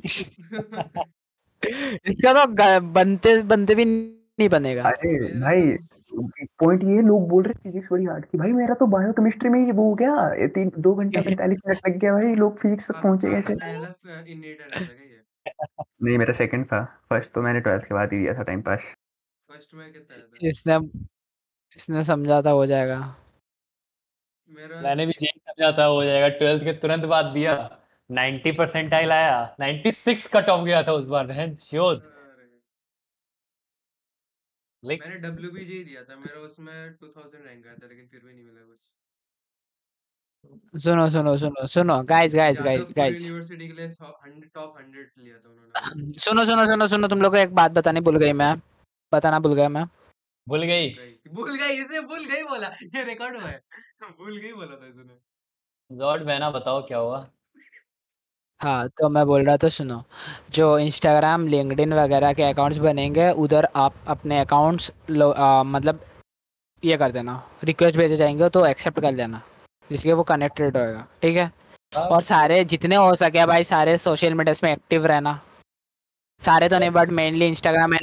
इसका तो बनते बनते भी नहीं बनेगा। अरे मेरा भाई तो पॉइंट ये लोग बोल रहे फिजिक्स बड़ी हार्ड थी भाई, मेरा तो बायो केमिस्ट्री में ही वो हो गया, 2 घंटा 45 मिनट लग गया भाई, लोग फिजिक्स तक पहुंचे आपका कैसे? पहला इननेट रहता है क्या ये? नहीं मेरा सेकंड था, फर्स्ट तो मैंने 12th के बाद ही दिया था टाइम पास। फर्स्ट में कितना आया था? इसने इसने समझा था हो जाएगा। मेरा मैंने भी यही समझा था हो जाएगा, 12th के तुरंत बाद दिया, 90 परसेंटाइल आया, 96 कट ऑफ गया था उस बार बहन चोद। अरे, लाइक मैंने WBJ ही दिया था, मेरा उसमें 2000 रैंक आया था, लेकिन फिर भी नहीं मिला कुछ। सुनो सुनो सुनो सुनो guys guys guys Jadavpur guys, university के लिए टॉप 100 लिया था उन्होंने भाई। सुनो सुनो सुनो सुनो, तुम लोग को एक बात बतानी भूल गई मैं, बताना भूल गया मैं। भूल गई। भूल गई इसने, भूल गई बोला, ये रिकॉर्ड हुआ है। भूल गई बोला था इसने। लॉर्ड बहना बताओ क्या हुआ। हाँ तो मैं बोल रहा था सुनो, जो इंस्टाग्राम लिंक्डइन वगैरह के अकाउंट्स बनेंगे उधर आप अपने अकाउंट्स मतलब ये कर देना, रिक्वेस्ट भेजे जाएंगे तो एक्सेप्ट कर लेना, जिसके वो कनेक्टेड होएगा, ठीक है। और सारे जितने हो सके भाई सारे सोशल मीडियाज में एक्टिव रहना, सारे तो नहीं but mainly Instagram and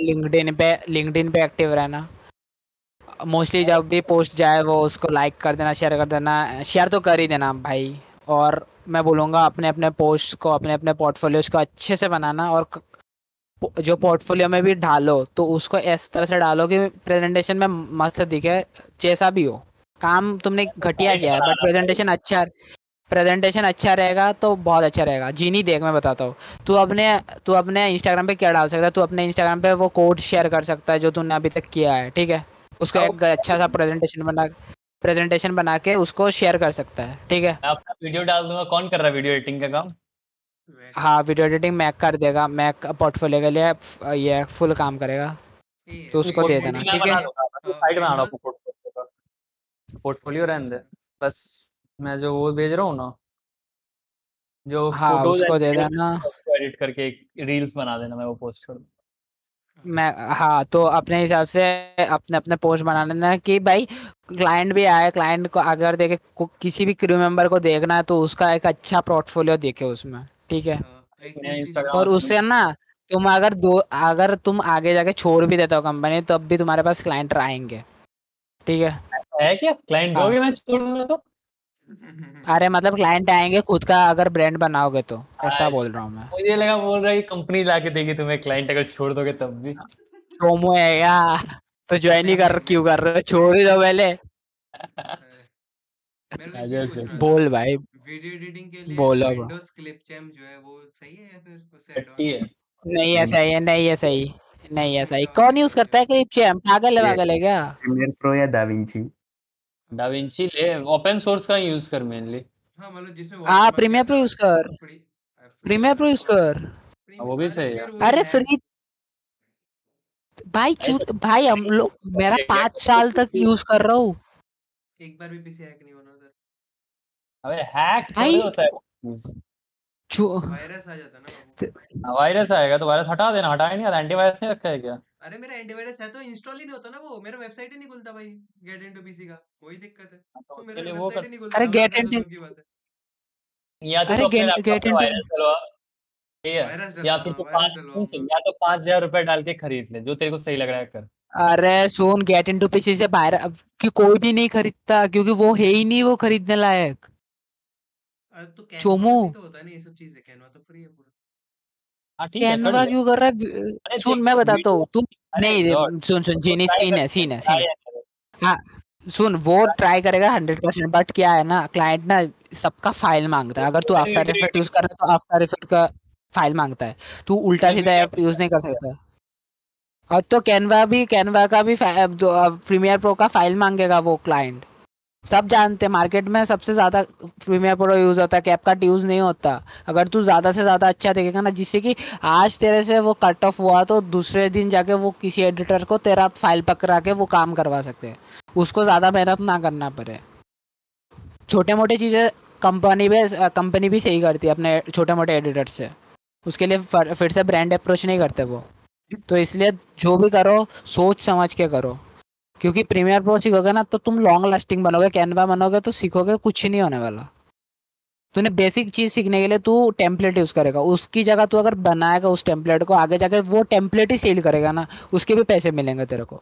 LinkedIn पे एक्टिव रहना। मोस्टली जब भी पोस्ट जाए वो उसको लाइक कर देना, शेयर कर देना, शेयर तो कर ही देना भाई। और मैं बोलूँगा अपने अपने पोस्ट को, अपने अपने पोर्टफोलियोज को अच्छे से बनाना, और जो पोर्टफोलियो में भी डालो तो उसको इस तरह से डालो कि प्रेजेंटेशन में मस्त दिखे, जैसा भी हो। काम तुमने घटिया किया है बट प्रेजेंटेशन अच्छा रहेगा तो बहुत अच्छा रहेगा। जीनी देख मैं बताता हूँ, तू अपने इंस्टाग्राम पे क्या डाल सकता है, तू अपने इंस्टाग्राम पे वो कोड शेयर कर सकता है जो तूने अभी तक किया है, ठीक है। उसका एक अच्छा सा प्रेजेंटेशन बना के उसको शेयर कर सकता है, ठीक है। मैं अपना वीडियो डाल दूंगा। कौन कर रहा है वीडियो एडिटिंग का काम? हाँ वीडियो एडिटिंग मैक कर देगा, मैक पोर्टफोलियो के लिए ये फुल काम करेगा, तो उसको दे देना, मैं ठीक बना है। लूंगा, मैं तो साइड बना रहा हूँ पोर्टफोलियो का। पोर्टफोलियो रहने दे बस। मैं जो वो भेज रहा हूँ ना, जो हाँ फोटोज उसको दे देना। एडिट करके एक रील्स बना देना, मैं वो पोस्ट कर दूँ। मैं हाँ तो अपने हिसाब से अपने अपने पोस्ट बना लेना कि भाई क्लाइंट भी आए, क्लाइंट को अगर देखे किसी भी क्रू मेंबर को देखना है तो उसका एक अच्छा पोर्टफोलियो देखे उसमें, ठीक है। एक मैं वो चीज और इंस्टाग्राम उससे ना तुम अगर तुम आगे जाके छोड़ भी देते हो कंपनी तब भी तुम्हारे पास क्लाइंट आएंगे, ठीक है। है क्या क्लाइंट हाँ दोगे मैं छोड़ दूंगा तो? अरे मतलब क्लाइंट आएंगे खुद का अगर ब्रांड बनाओगे तो, ऐसा बोल रहा हूँ मैं। मुझे लगा बोल रहा है कि कंपनी लाके देगी तुम्हें क्लाइंट अगर छोड़ दोगे तब भी। प्रोमो है क्या? तो ज्वाइन ही क्यों कर रहे हो, छोड़ ही दो पहले। मेरे को एक चीज जैसे पूछना था, बोल भाई, वीडियो एडिटिंग के लिए बोलो। विंडोज क्लिप चैम जो है वो सही है या फिर उससे कट्टी एडवांस है। नहीं है सही है, नहीं है सही, नहीं है फिर सही। क्या कौन यूज दिक्कत करता है? है क्लिप चैम, पागल है क्या? प्रीमियर प्रो या दाविंची? डाविंची ले, ओपन सोर्स का यूज कर मेनली। हाँ मतलब जिसमें हाँ वाटरमार्क प्रीमियर प्रो यूज कर, free free Premiere Pro use कर। वो भी अरे सही है। फिर वही अरे है। फ्री भाई, झूठ भाई, हम लोग मेरा 5 साल तक यूज कर रहा हूँ एक बार भी पीसी हैक नहीं होना उधर, अबे हैक थोड़ी भाई। होता है। वायरस आ जाता ना बाबू। वायरस आएगा तो वायरस हटा देना, हटाया नहीं, एंटीवायरस नहीं रखा है क्या? अरे मेरा एंटीवायरस है तो इंस्टॉल ही नहीं होता ना, वो मेरा वेबसाइट ही नहीं खुलता भाई, गेट इनटू पीसी का वही दिक्कत है। तो तो उसके मेरा लिए वो वेबसाइट कर, ही नहीं खुलता, अरे डाउनलोड गेट करना तो इनटू दूर की बात है। या तो अरे अपने लैपटॉप गेट पे इनटू वायरस डलवा, ठीक है। वायरस या डलवाऊंगा, फिर तो वायरस डलवाऊंगा। या तो 5,000 रुपए डाल के खरीद ले, जो तेरे को सही लग रहा है कर। अरे सुन, गेट इनटू पीसी से बाहर कि कोई भी नहीं खरीदता क्योंकि वो है ही नहीं वो खरीदने लायक। तो कैनवा चोमू, में भी तो होता है ना ये सब चीजें, कैनवा तो फ्री है पूरा। हाँ ठीक है कर कैनवा ले। क्यों कर रहा है? अरे सुन देख मैं बताता वीडियो, हूँ तुम, अरे लॉर्ड नहीं सुन सुन, वो जीनी ट्राई सीन कर, है, सीन है, सीन ट्राई है। है करे। हाँ सुन, वो ट्राई करेगा 100%, बट क्या है ना, क्लाइंट ना सबका फाइल मांगता है। अगर तू मैंने after video effect use editing, कर रहा है तो आफ्टर इफेक्ट का फाइल मांगता है, तू उल्टा मैंने सीधा वीडियो ऐप यूज नहीं कर सकता। और तो कैनवा का भी प्रीमियर प्रो का फाइल मांगेगा वो क्लाइंट। सब जानते हैं मार्केट में सबसे ज्यादा प्रीमियर प्रो यूज होता है, कैपकट यूज नहीं होता। अगर तू ज्यादा से ज्यादा अच्छा देखेगा ना, जिससे कि आज तेरे से वो कट ऑफ हुआ तो दूसरे दिन जाके वो किसी एडिटर को तेरा फाइल पकड़ा के वो काम करवा सकते हैं, उसको ज्यादा मेहनत ना करना पड़े। छोटे मोटे चीजें कंपनी भी सही करती है अपने छोटे मोटे एडिटर से। उसके लिए फिर से ब्रांड अप्रोच नहीं करते वो। तो इसलिए जो भी करो सोच समझ के करो, क्योंकि प्रीमियर प्रो सीखोगे ना तो तुम लॉन्ग लास्टिंग बनोगे, कैनवा बनोगे तो सीखोगे कुछ नहीं होने वाला। तूने बेसिक चीज सीखने के लिए तू टेम्पलेट यूज करेगा, उसकी जगह तू अगर बनाएगा उस टेम्पलेट को, आगे जाके वो टेम्पलेट ही सेल करेगा ना, उसके भी पैसे मिलेंगे तेरे को।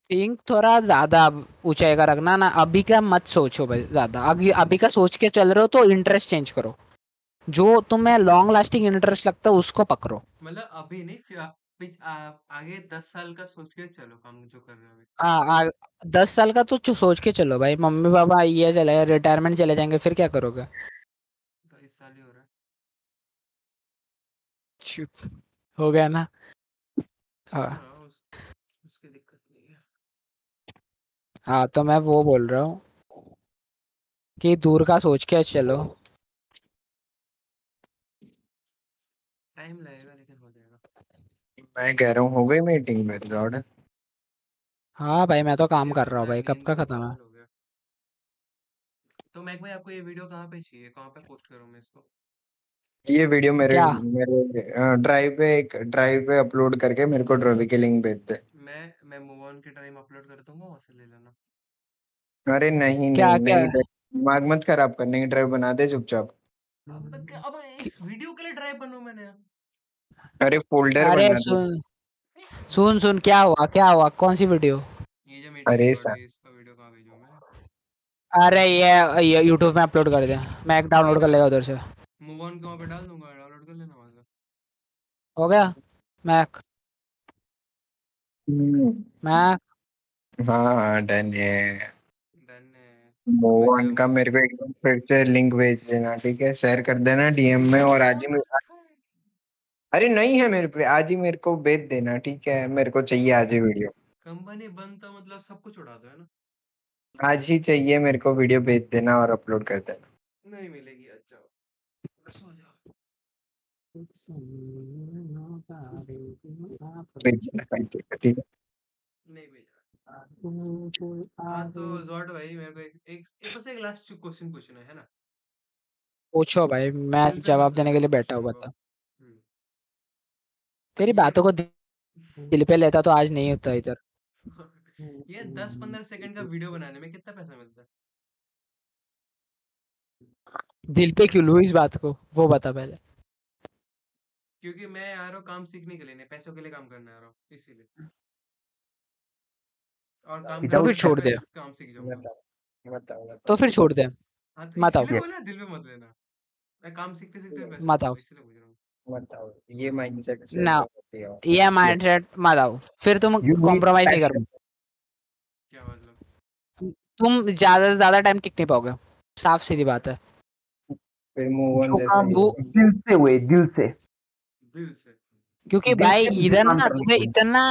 थिंक थोड़ा ज्यादा ऊंचाई का रखना ना, अभी का मत सोचो भाई ज्यादा, अभी का सोच के चल रहे हो तो इंटरेस्ट चेंज करो, जो तुम्हें लॉन्ग लास्टिंग इंटरेस्ट लगता है उसको पकड़ो। मतलब अभी नहीं, आगे 10 साल का सोच के चलो काम जो कर रहे हो अभी। हाँ 10 साल का तो सोच के चलो भाई, मम्मी पापा ये चले रिटायरमेंट चले जाएंगे फिर क्या करोगे? 22 साल ही हो रहा है। चुप, हो गया ना। हाँ हाँ, उसकी दिक्कत नहीं है। हाँ, तो मैं वो बोल रहा हूँ कि दूर का सोच के चलो। टाइम लगेगा लेकिन हो जाएगा। मैं कह रहा हूँ हो गई मीटिंग मेरी गॉड। हाँ भाई मैं तो काम ये कर भाई रहा हूँ मैं भाई, कब नींद का में खत्म है? पागल हो गया। तो मैक भाई आपको ये वीडियो कहाँ पे चाहिए, कहाँ पे पोस्ट करूँ मैं इसको? ये वीडियो मेरे क्या? मेरे ड्राइव पे अपलोड करके मेरे को ड्रॉवी की लिंक भेज दे। मैं मूव ऑन के टाइम अपलोड कर दूंगा, वहां से ले लेना। अरे नहीं क्या नहीं क्या? नहीं, दिमाग मत खराब करने की ड्राइव बना दे चुपचाप। अब इस वीडियो के लिए ड्राइव बनूं मैंने? अरे फोल्डर अरे बना दे। सुन सुन सुन, क्या हुआ क्या हुआ, कौन सी वीडियो? ये जो मीटिंग अरे रिकॉर्ड सर हुई इसका वीडियो कहाँ भेजूं मैं? अरे ये यूट्यूब में अपलोड कर दे, मैं एक कोई डाउनलोड कर ना, लेगा उधर से। मूव ऑन के वहाँ पे डाल दूंगा, डाउनलोड कर लेना वहां से। हो गया मैक? मैक हाँ हाँ डन है। डन है। मूव ऑन मतलब का मेरे को एकदम फिर से लिंक भेज देना, ठीक है? शेयर कर देना डीएम में, और आज ही अरे नहीं है मेरे पे, आज ही मेरे को भेज देना, ठीक है? मेरे को चाहिए आज ही वीडियो। कंपनी बंद तो मतलब सब कुछ उड़ा दो है ना? आज ही चाहिए मेरे को, वीडियो भेज देना और अपलोड कर देना। नहीं मिलेगी, अच्छा सो जाओ। भेज देना, ठीक है? नहीं भेजा। हाँ तो जॉर्ड भाई मेरे को बस एक लास्ट क्वेश्चन पूछना है ना? पूछो भाई, मैं दिल पे मत जवाब देने लेना के लिए बस बैठा मेरे हुआ को। था। हम्म, तेरी ये बातों को दिल पे लेता तो आज नहीं होता इधर। ये 10-15 सेकंड का वीडियो बनाने में कितना पैसा मिलता है? दिल पे क्यों लूँ इस बात को, वो बता पहले। क्योंकि मैं आ रहा हूँ काम सीखने के लिए, नहीं पैसों के लिए काम करने आ रहा हूँ इसीलिए। और काम तो करते फिर विदाउट करते छोड़ मैं दे, काम सीख जाऊंगा। बताओ बताओ तो बताओ। फिर छोड़ दे, हाँ तो मत आओ, इसीलिए बोला दिल पे मत लेना। मैं काम सीखते सीखते भी पैसे मत आओ कमाऊंगा, इसलिए पूछ रहा हूँ। बताओ ये माइंडसेट से ना, तो होती है। ये माइंडसेट मत आओ, फिर तुम You need कॉम्प्रोमाइज नहीं कर passion. क्या मतलब? तुम ज्यादा से ज्यादा टाइम टिक नहीं पाओगे, साफ सीधी बात है। फिर मूव ऑन जो जैसा काम ही वो होगा। दिल से हुए, दिल से दिल से। क्योंकि दिल भाई से मुझे इधर काम ना करने तुम्हें को है। इतना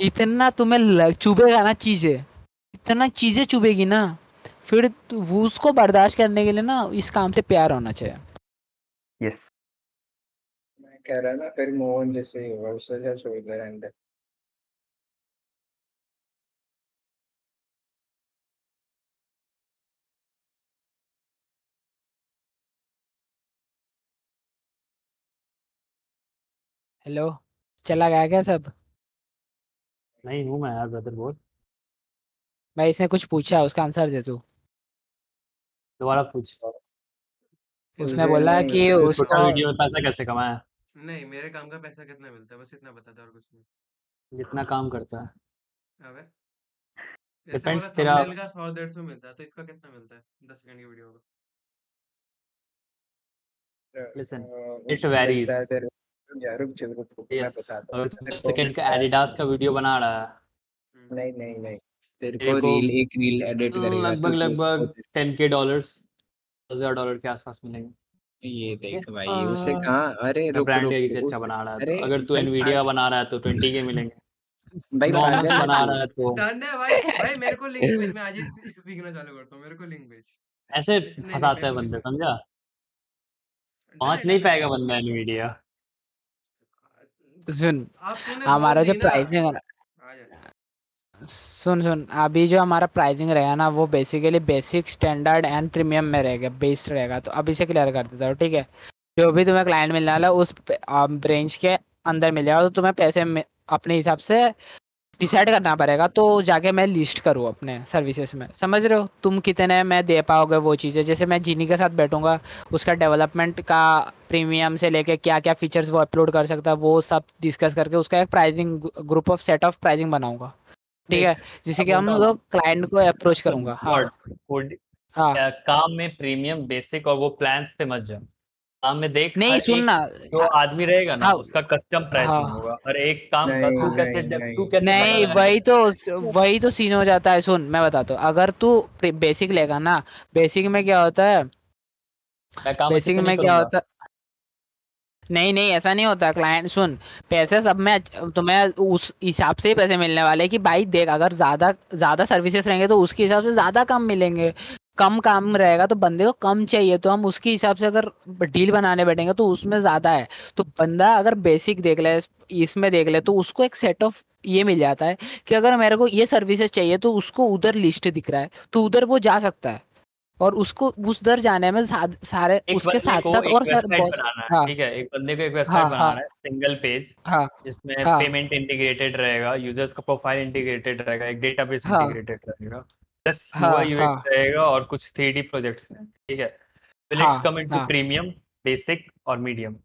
इतना तुम्हें चुभेगा ना चीजें, इतना चीजें चुभेगी ना, फिर वो उसको बर्दाश्त करने के लिए ना इस काम से प्यार होना चाहिए। Yes. मैं कह रहा ना फिर मूव ऑन जैसे ही होगा, उससे अच्छा छोड़ दे रहने दे। हेलो, चला गया क्या सब? नहीं हूँ मैं यार ब्रदर, बोल। भाई इसने कुछ पूछा, उसका आंसर दे तू। दोबारा पूछ। उसने तुझे बोला नहीं कि ये छोटा उसको वीडियो में पैसा कैसे कमाया? नहीं, मेरे काम का पैसा कितना मिलता है बस इतना बता दो, और कुछ नहीं। जितना काम करता है। अबे जैसे बोला डिपेंड्स तेरा। थंबनेल का 100-150 मिलता है, तो इसका कितना मिलता है 10 सेकंड की वीडियो का? लिसन, इट मिलता है वेरीज। तेरे। रुक जा, रुक रुक, मैं बताता हूँ अगर तू तेरे 10 को सेकंड का मिलता है। एडिडास का वीडियो बना रहा है, नहीं नहीं नहीं, तेरे तेरे को को एक रील एडिट करेगा लगभग तो तेरे को लगभग $10K, $1000 के आसपास मिलेंगे। ये ठीक है, देख भाई उसे कहाँ, अरे अगर रुक ब्रांड रुक या किसी अच्छा उस, बना रहा है तो। अरे अगर तू भाई एनवीडिया बना रहा है तो 20K मिलेंगे। भाई नॉर्मल्स पागल है बना तू। रहा है तो डन है भाई। भाई मेरे को लिंक भेज, मैं आज ही सीखना चालू करता हूँ, मेरे को लिंक भेज। ऐसे नहीं नहीं, फंसाता मेरे है को भी बंदे, सीख। समझा? डन है, पहुंच नहीं डन है। पाएगा बंदा एनवीडिया। सुन, आप तूने बोल हमारा दी जो ना, प्राइसिंग है ना, आ जा। सुन अभी जो हमारा प्राइसिंग रहेगा ना वो basically basic standard and premium में रहेगा, बेस्ड रहेगा। तो अभी से क्लियर कर देता हूँ, ठीक है। जो भी तुम्हें क्लाइंट मिलने वाला है उस रेंज के अंदर मिल जाएगा, तो तुम्हें पैसे अपने हिसाब से डिसाइड करना पड़ेगा। तो जाके मैं लिस्ट करूँ अपने सर्विसेज में, समझ रहे हो तुम कितने में दे पाओगे वो चीज़ें। जैसे मैं जीनी के साथ बैठूंगा, उसका डेवलपमेंट का प्रीमियम से लेके क्या क्या फीचर्स वो अपलोड कर सकता है वो सब डिस्कस करके उसका एक pricing group of set of pricing बनाऊंगा, ठीक है। देख जिससे अब कि हम बताओ लोग क्लाइंट को अप्रोच सुन करूंगा। हाँ कोड हाँ। काम में प्रीमियम बेसिक और वो प्लान्स पे मत जा। काम में देख नहीं हर एक सुनना। जो आदमी रहेगा ना हाँ उसका कस्टम प्राइसिंग हाँ। होगा हर एक काम का। नहीं नहीं तू नहीं कैसे पता नहीं लगाएगा? वही तो सीन हो जाता है। सुन मैं बताता हूँ, अगर तू बेसिक लेगा ना, बेसिक में क्या होता है, मैं काम अच्छे बेसिक से नहीं में क्या करूंगा। होता, नहीं नहीं ऐसा नहीं होता। क्लाइंट सुन, पैसे सब में तुम्हें उस हिसाब से ही पैसे मिलने वाले हैं कि भाई देख, अगर ज्यादा ज्यादा सर्विसेज रहेंगे तो उसके हिसाब से ज्यादा कम मिलेंगे। कम काम रहेगा तो बंदे को कम चाहिए, तो हम उसके हिसाब से अगर डील बनाने बैठेंगे तो उसमें ज्यादा है। तो बंदा अगर बेसिक देख ले, इसमें देख ले, तो उसको एक सेट ऑफ ये मिल जाता है कि अगर मेरे को ये सर्विसेज चाहिए तो उसको उधर लिस्ट दिख रहा है, तो उधर वो जा सकता है। और उसको उस दर जाने में सारे एक उसके बंदे साथ को साथ एक और सर वेबसाइट बहुत। बनाना है, हाँ ठीक है। एक बंदे को एक वेबसाइट हाँ हाँ बनाना है, सिंगल पेज हाँ जिसमें हाँ पेमेंट इंटीग्रेटेड रहेगा, यूजर्स का प्रोफाइल इंटीग्रेटेड रहेगा, एक डेटाबेस हाँ इंटीग्रेटेड रहेगा, प्लस हाँ यूआई हाँ यूएक्स रहेगा और कुछ 3D प्रोजेक्ट्स हैं, ठीक है। विल इट हाँ कम इनटू हाँ। प्रीमियम, बेसिक और मीडियम?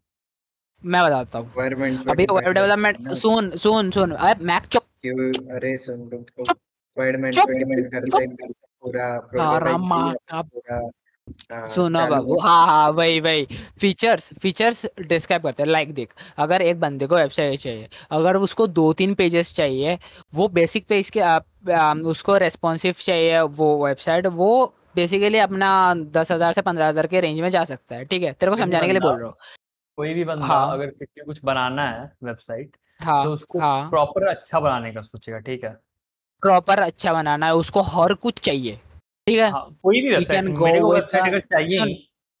मैं बताता हूँ। रिक्वायरमेंट्स पे अभी वेब डिपेंड करता है डेवलपमेंट, ना सुन सुन सुन, अरे मैक चुप कि अरे सुन रुको, चुप रिक्वायरमेंट्स चुप पे डिपेंड करता है चुप। कि पूरा हाँ प्रोटोटाइप रामा चाहिए, का पूरा सुनो चालू बाबू, करना हाँ हाँ चाहिए। वही वही। फीचर्स डिस्क्राइब करते हैं। लाइक देख, अगर एक बंदे को वेबसाइट चाहिए, अगर उसको 2-3 पेजेस चाहिए, वो बेसिक पेज के उसको रेस्पॉन्सिव चाहिए वो वेबसाइट, वो बेसिकली अपना 10,000 से 15,000 के रेंज में जा सकता है, ठीक है। तेरे को कोई भी समझाने के लिए बंदा बोल रहा हूँ। कोई भी बंदा हाँ अगर किसी को कुछ बनाना है वेबसाइट, हाँ तो उसको हाँ। प्रॉपर अच्छा बनाने का सोचेगा, ठीक है। प्रॉपर अच्छा बनाना है, उसको हर कुछ चाहिए, ठीक है। हाँ कोई भी ही वेबसाइट, कैन गो मेरे को विद वेबसाइट अगर चाहिए ही, सुन।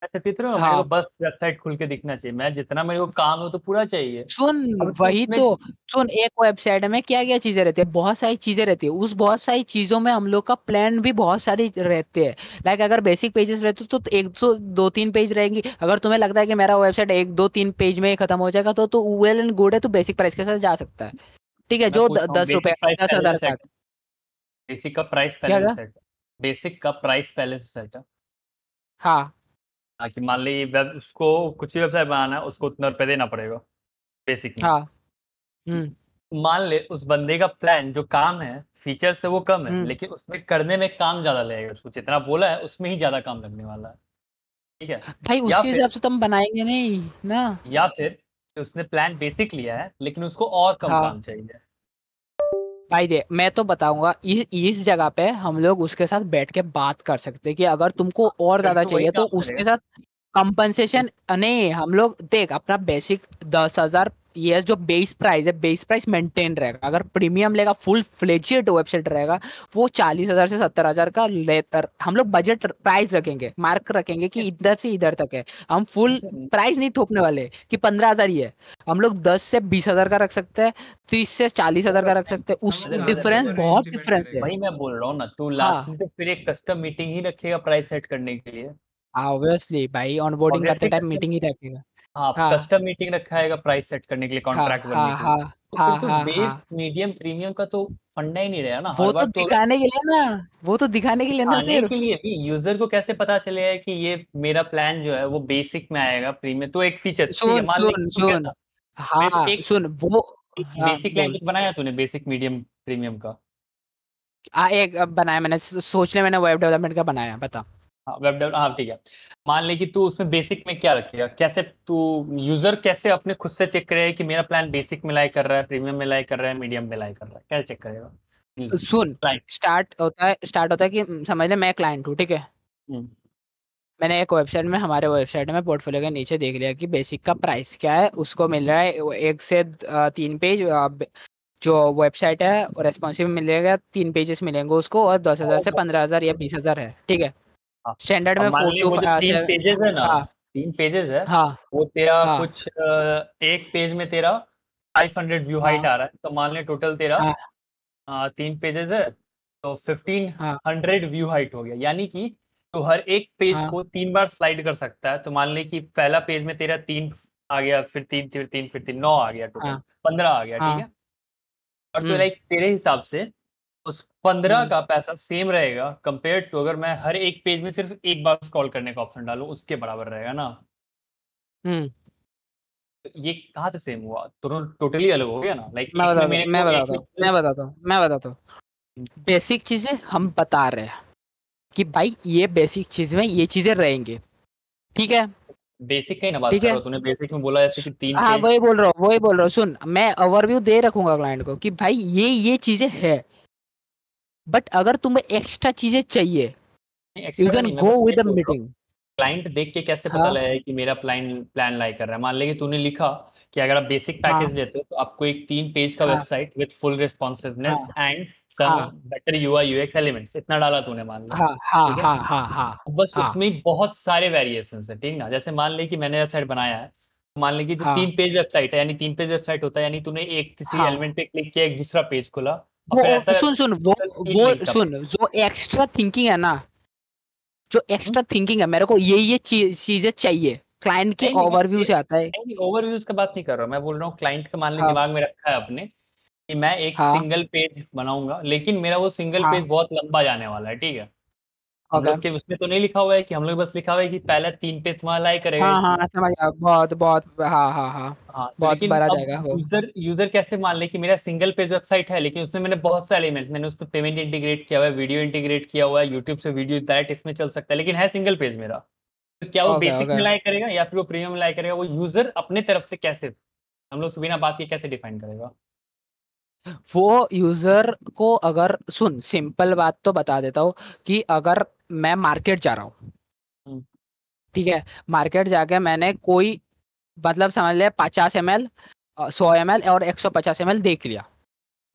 मैं सिर्फ इतना हूँ, मेरे को हाँ बस वेबसाइट खुल के दिखना चाहिए, मैं जितना मेरे को काम है वो तो पूरा चाहिए। सुन अब तो वही उसमें तो। सुन, एक वेबसाइट में क्या क्या चीजें रहती है, बहुत सारी चीजें रहती है। उस बहुत सारी चीजों में हम लोग का प्लान भी बहुत सारी रहते हैं। लाइक अगर बेसिक पेजेस रहते तो एक दो 2-3 पेज रहेंगी। अगर तुम्हें लगता है कि मेरा वेबसाइट 1-2-3 पेज में ही खत्म हो जाएगा तो वेल एंड गुड है, तो बेसिक प्राइस के साथ जा सकता है, ठीक है। मैं जो पूछ रहा हूँ 10 रुपए बेसिक प्राइस दस पहले से हजार का। सेट, बेसिक का प्राइस क्या पहले से क्या। सेट है, बेसिक का प्राइस पहले से सेट है। हाँ ताकि मान ली वेब उसको कुछ भी वेबसाइट बनाना है उसको उतना रुपये देना पड़ेगा बेसिक में। हाँ। हम्म मान ले उस बंदे का प्लान जो काम है फीचर से वो कम है, हम्म। लेकिन उसमें करने में काम ज्यादा लगेगा, उसको जितना बोला है उसमें ही ज्यादा काम लगने वाला है, ठीक है। भाई या उसके फिर हिसाब से तुम बनाएंगे नहीं ना। या फिर कि उसने प्लान बेसिक लिया है लेकिन उसको और कम हाँ काम चाहिए। भाई दे, मैं तो बताऊंगा, इस जगह पे हम लोग उसके साथ बैठ के बात कर सकते हैं कि अगर तुमको और फिर ज्यादा तो वही चाहिए तो काम उसके करेगा। साथ कंपनसेशन। नहीं, हम लोग देख अपना बेसिक 10,000, ये जो बेस प्राइस है, बेस प्राइस मेंटेन रहेगा। अगर प्रीमियम लेगा, फुल फ्लेजेड वेबसाइट रहेगा, वो 40,000 से 70,000 का लेकर हम लोग बजट प्राइस रखेंगे, मार्क रखेंगे कि इधर से इधर तक है। हम फुल अच्छा प्राइस नहीं थोपने वाले कि 15,000 ही है। हम लोग 10 से 20,000 का रख सकते हैं, 30 से 40,000 का रख सकते हैं। अब उस वो अरे मार्केट डिफरेंस पे रेंज बहुत डिपेंड डिफरेंस है। करेगा। वही मैं बोल रहा हूँ ना, तू हाँ लास्टली तो फिर एक कस्टम मीटिंग ही रखेगा प्राइस सेट करने के लिए। ऑब्वियसली भाई, ऑनबोर्डिंग करते ऑब्वियसली टाइम कस्टम, मीटिंग ही रखेगा। हाँ हाँ कस्टम मीटिंग रखाएगा प्राइस सेट करने के लिए, हाँ कॉन्ट्रैक्ट बनने हाँ के लिए। हाँ तो फिर हाँ तो हाँ हाँ। बेस मीडियम प्रीमियम का तो फंडा ही नहीं रहेगा ना हर वो तो बार। तो दिखाने के लिए ना, वो तो दिखाने के लिए ना दिखाने के सिर्फ। लिए भी यूजर को कैसे पता चलेगा कि ये मेरा प्लान जो है वो बेसिक में आएगा, प्रीमियम तो एक फीचर, ठीक है सुन मान ले सुन कि तू सुन। कहता मेरे को हाँ एक सुन वो। हाँ बेसिक लाइन बोल। बनाया तूने, बेसिक मीडियम प्रीमियम का। एक बनाया मैंने, सोचने मैंने वेब डेवलपमेंट का बनाया, बता। हाँ वेब डेवलप, हाँ ठीक है। मान ले कि तू उसमें बेसिक में क्या रखेगा, कैसे तू यूजर कैसे अपने खुद से चेक करेगा कि मेरा प्लान बेसिक में लाई कर रहा है, प्रीमियम में लाई कर रहा है, मीडियम में लाई कर रहा है, कैसे चेक करेगा यूजर सुन, क्लाइंट? स्टार्ट होता है कि समझ ले मैं क्लाइंट हूँ, ठीक है। मैंने एक वेबसाइट में, हमारे वेबसाइट में पोर्टफोलियो के नीचे देख लिया कि बेसिक का प्राइस क्या है, उसको मिल रहा है 1 से 3 पेज। जो वेबसाइट है रेस्पॉन्सिव मिलेगा, 3 पेजेस मिलेंगे उसको, और 10,000 से 15,000 या 20,000 है, ठीक है। हाँ स्टैंडर्ड अब में मान फोर ली टू वो जो तीन पेजेस है ना, हाँ 3 पेजेस है, हाँ वो तेरा हाँ कुछ एक पेज में तेरा 500 व्यू हाइट हाँ आ रहा है, तो मान ले टोटल तेरा हाँ 3 पेजेस है तो हाँ 1500 व्यू हाइट हो गया, यानी कि तो हर एक पेज हाँ को 3 बार स्लाइड कर सकता है। तो मान ले कि पहला पेज में तेरा 3 आ गया, फिर 3 फिर 3 फिर 3 9 आ गया, टोटल हाँ 15 आ गया, ठीक हाँ है। और तो हम्म लाइक तेरे हिसाब से उस 15 हम्म का पैसा सेम रहेगा कंपेयर टू अगर मैं हर एक पेज में सिर्फ एक बार स्क्रॉल करने का ऑप्शन डालूं, उसके बराबर रहेगा ना। हम्म तो ये कहाँ से सेम हुआ, दोनों टोटली अलग हो गया ना। लाइक मैं एक में बताता हूँ मेरे मैं को एक बताता में हूँ मैं बताता हूँ मैं बताता हूँ बेसिक चीजें हम बता रहे हैं कि भाई ये बेसिक चीज में ये चीजें रहेंगी, ठीक है। बेसिक का ही ना बात ठीक कर रहा है, हूँ, तूने बेसिक में बोला जैसे कि 3 हाँ पेज। वही बोल रहा हूँ। सुन, मैं ओवरव्यू दे रखूंगा क्लाइंट को कि भाई ये चीजें है, बट अगर तुम्हें एक्स्ट्रा चीजें चाहिए यू एक्स्ट्रा कैन नहीं, मैं गो बस ये विद द बोल रहा हूँ मीटिंग। क्लाइंट देख के कैसे पता हाँ लगा कि मेरा प्लान प्लान लाई कर रहा है। मान ले कि तूने लिखा कि अगर आप बेसिक हाँ पैकेज लेते हो तो आपको एक 3 पेज का हाँ वेबसाइट विद फुल हाँ रिस्पॉन्सिवनेस एंड सम हाँ बेटर यूआई यूएक्स एलिमेंट्स, इतना डाला तूने, मान ले, हाँ हाँ ठीक है। हाँ हाँ हाँ अब बस हाँ उसमें बहुत सारे वेरिएशंस है, ठीक ना। जैसे मान ले कि मैंने वेबसाइट बनाया है, मान ले कि जो हाँ 3 पेज वेबसाइट है, यानी 3 पेज वेबसाइट होता है, यानी तूने एक किसी हाँ एलिमेंट पे क्लिक किया, एक दूसरा पेज खुला, और फिर वो ऐसा सुन सुन तीन लिंक का पेज। जो एक्स्ट्रा थिंकिंग है ना, जो एक्स्ट्रा थिंकिंग है, मेरे को ये चीजें चाहिए, क्लाइंट के नहीं नहीं ओवरव्यू से आता है। नहीं, ओवरव्यूज का बात नहीं कर रहा हूँ, मैं बोल रहा हूँ क्लाइंट का मान ले हाँ दिमाग में रखा है अपने कि मैं एक हाँ सिंगल पेज बनाऊंगा, लेकिन मेरा वो सिंगल हाँ पेज बहुत लंबा जाने वाला है, ठीक है। हम ओके लोग के उसमें तो नहीं लिखा हुआ है कि हम लोग बस लिखा हुआ है कि पहला 3 पेज तुम्हारा लाइक करेगा हाँ इसमें। हाँ समझ गया, बहुत बहुत हाँ हाँ हाँ हाँ तो बहुत लेकिन बड़ा अब जाएगा वो। यूजर यूजर कैसे मान ले कि मेरा सिंगल पेज वेबसाइट है, लेकिन उसमें मैंने बहुत सारे एलिमेंट, मैंने उस पर पेमेंट इंटीग्रेट किया हुआ है, वीडियो इंटीग्रेट किया हुआ है, यूट्यूब से वीडियो डायरेक्ट इसमें चल सकता है, लेकिन है सिंगल पेज मेरा। तो क्या वो ओके बेसिक ओके में लाइक करेगा या फिर वो प्रीमियम में लाइक करेगा, वो यूजर अपने तरफ से कैसे, हम लोग से बिना बात के कैसे डिफाइन करेगा। वो यूजर को, अगर सुन सिंपल बात तो बता देता हूँ कि अगर मैं मार्केट जा रहा हूँ, हम्म, ठीक है, मार्केट जाके मैंने कोई मतलब समझ लिया 50 ml 100 ml और 150 ml देख लिया,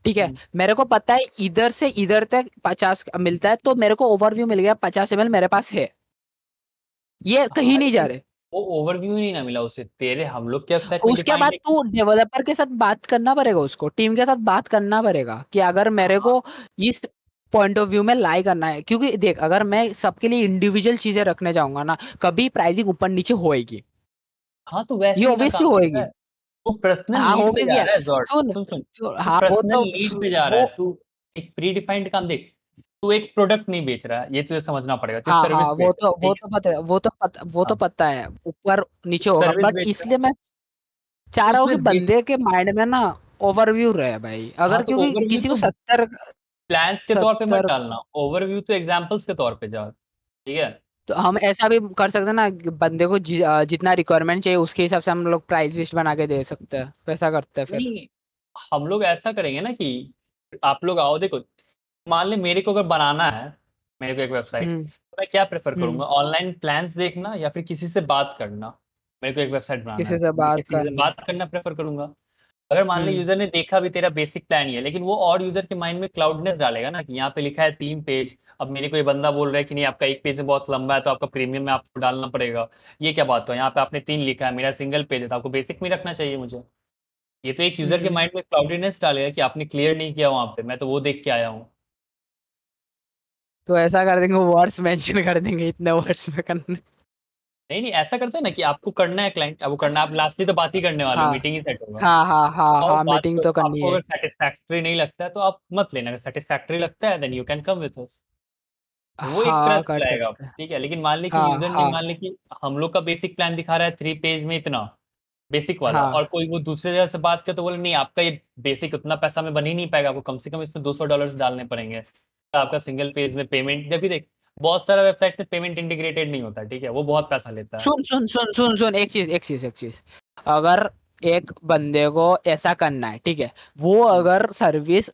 ठीक है। हम्म। मेरे को पता है इधर से इधर तक 50 मिलता है, तो मेरे को ओवरव्यू मिल गया 50 ml मेरे पास है, ये कहीं हाँ नहीं जा लेकिन रहे। वो ओवरव्यू ही नहीं ना मिला उसे, तेरे हम लोग के वेबसाइट में उसके डिफाइंड बाद है। तू डेवलपर के साथ बात करना पड़ेगा, उसको टीम के साथ बात करना पड़ेगा कि अगर मेरे हाँ को इस पॉइंट ऑफ व्यू में लाई करना है, क्योंकि देख अगर मैं सबके लिए इंडिविजुअल चीजें रखने जाऊंगा ना, कभी प्राइसिंग ऊपर नीचे होएगी, हाँ, तो ये वैसे ही ना ऑब्वियसली काम करता होएगी। है। तू पर्सनल हाँ नीड हो पे भी जा गया। रहा है जॉर्ड, सुन सुन सुन, तू हाँ वो पर्सनल तो नीड पे जा रहा वो है, तू एक प्री डिफाइंड काम देख। तू एक प्रोडक्ट नहीं बेच रहा है, ये तुझे समझना पड़ेगा, तू हाँ हाँ सर्विस बेच रहा है, वो ठीक है। तो पता है, वो तो हाँ, पता है, ऊपर तू नीचे होगा, सर्विस बट बेच रहा है, इसलिए मैं चाह तो रहा हूँ कि उसमें बेसिक। बंदे के माइंड में ना ओवरव्यू रहे भाई, हाँ अगर तो क्योंकि ओवरव्यू किसी को तो 70 प्लान्स के तौर पे मत 70 डालना, ओवरव्यू तो एग्जांपल्स के तौर पे जा, ठीक है। तो हम ऐसा भी कर सकते हैं ना कि बंदे को जितना रिक्वायरमेंट चाहिए उसके हिसाब से हम लोग प्राइस लिस्ट बना के दे सकते हैं, वैसा करते हैं फिर। नहीं, हम लोग ऐसा करेंगे ना कि आप लोग आओ, देखो मान ले मेरे को अगर बनाना है, मेरे को एक वेबसाइट, हम्म तो मैं क्या प्रेफर हम्म करूंगा, ऑनलाइन प्लान्स देखना या फिर किसी से बात करना। मेरे को एक वेबसाइट बनाना है किसी तो से मैं बात किसी से करना। बात करना प्रेफर करूंगा। अगर मान ले हम्म यूजर ने देखा भी तेरा बेसिक प्लान ही है, लेकिन वो और यूजर के माइंड में क्लाउडनेस डालेगा ना कि यहाँ पे लिखा है 3 पेज, अब मेरे को ये बंदा बोल रहा है कि नहीं आपका एक पेज बहुत लंबा है तो आपका प्रीमियम में आपको डालना पड़ेगा। ये क्या बात है, यहाँ पे आपने 3 लिखा है, मेरा सिंगल पेज है तो आपको बेसिक में रखना चाहिए मुझे। ये तो एक यूजर के हम्म माइंड में क्लाउडीनेस डालेगा कि आपने क्लियर नहीं किया वहां पे, मैं तो वो देख के आया हूँ। तो ऐसा कर देंगे, वर्ड्स मेंशन कर देंगे, इतने वर्ड्स में करने। नहीं नहीं, ऐसा करते हैं ना कि आपको करना है क्लाइंट, अब वो करना, आप लास्टली तो बात ही करने वाले हो, हाँ मीटिंग ही सेट होगा। हाँ हाँ हाँ और हाँ बात मीटिंग तो करो, करनी आपको है। अगर सेटिस्फैक्टरी नहीं लगता है तो आप मत लेना, अगर सेटिस्फैक्टरी लगता है then you can come with us. वो एक हाँ ट्रस्ट कर लाएगा, सकते हैं। ठीक है। लेकिन मान ले कि हाँ यूजर ने, हाँ मान ले कि हम लोग का बेसिक प्लान दिखा रहा है 3 पेज में इतना बेसिक वाला, और हाँ कोई वो दूसरे जगह से बात करे तो बोले नहीं आपका ये बेसिक उतना पैसा में बन ही नहीं पाएगा, आपको कम से कम इसमें $200 डालने पड़ेंगे, तो आपका सिंगल पेज में पेमेंट, जब भी देख बहुत सारा वेबसाइट्स में पेमेंट इंटीग्रेटेड नहीं होता, ठीक है, वो बहुत पैसा लेता है। सुन एक चीज, अगर एक बंदे को ऐसा करना है, ठीक है, वो हम्म, अगर सर्विस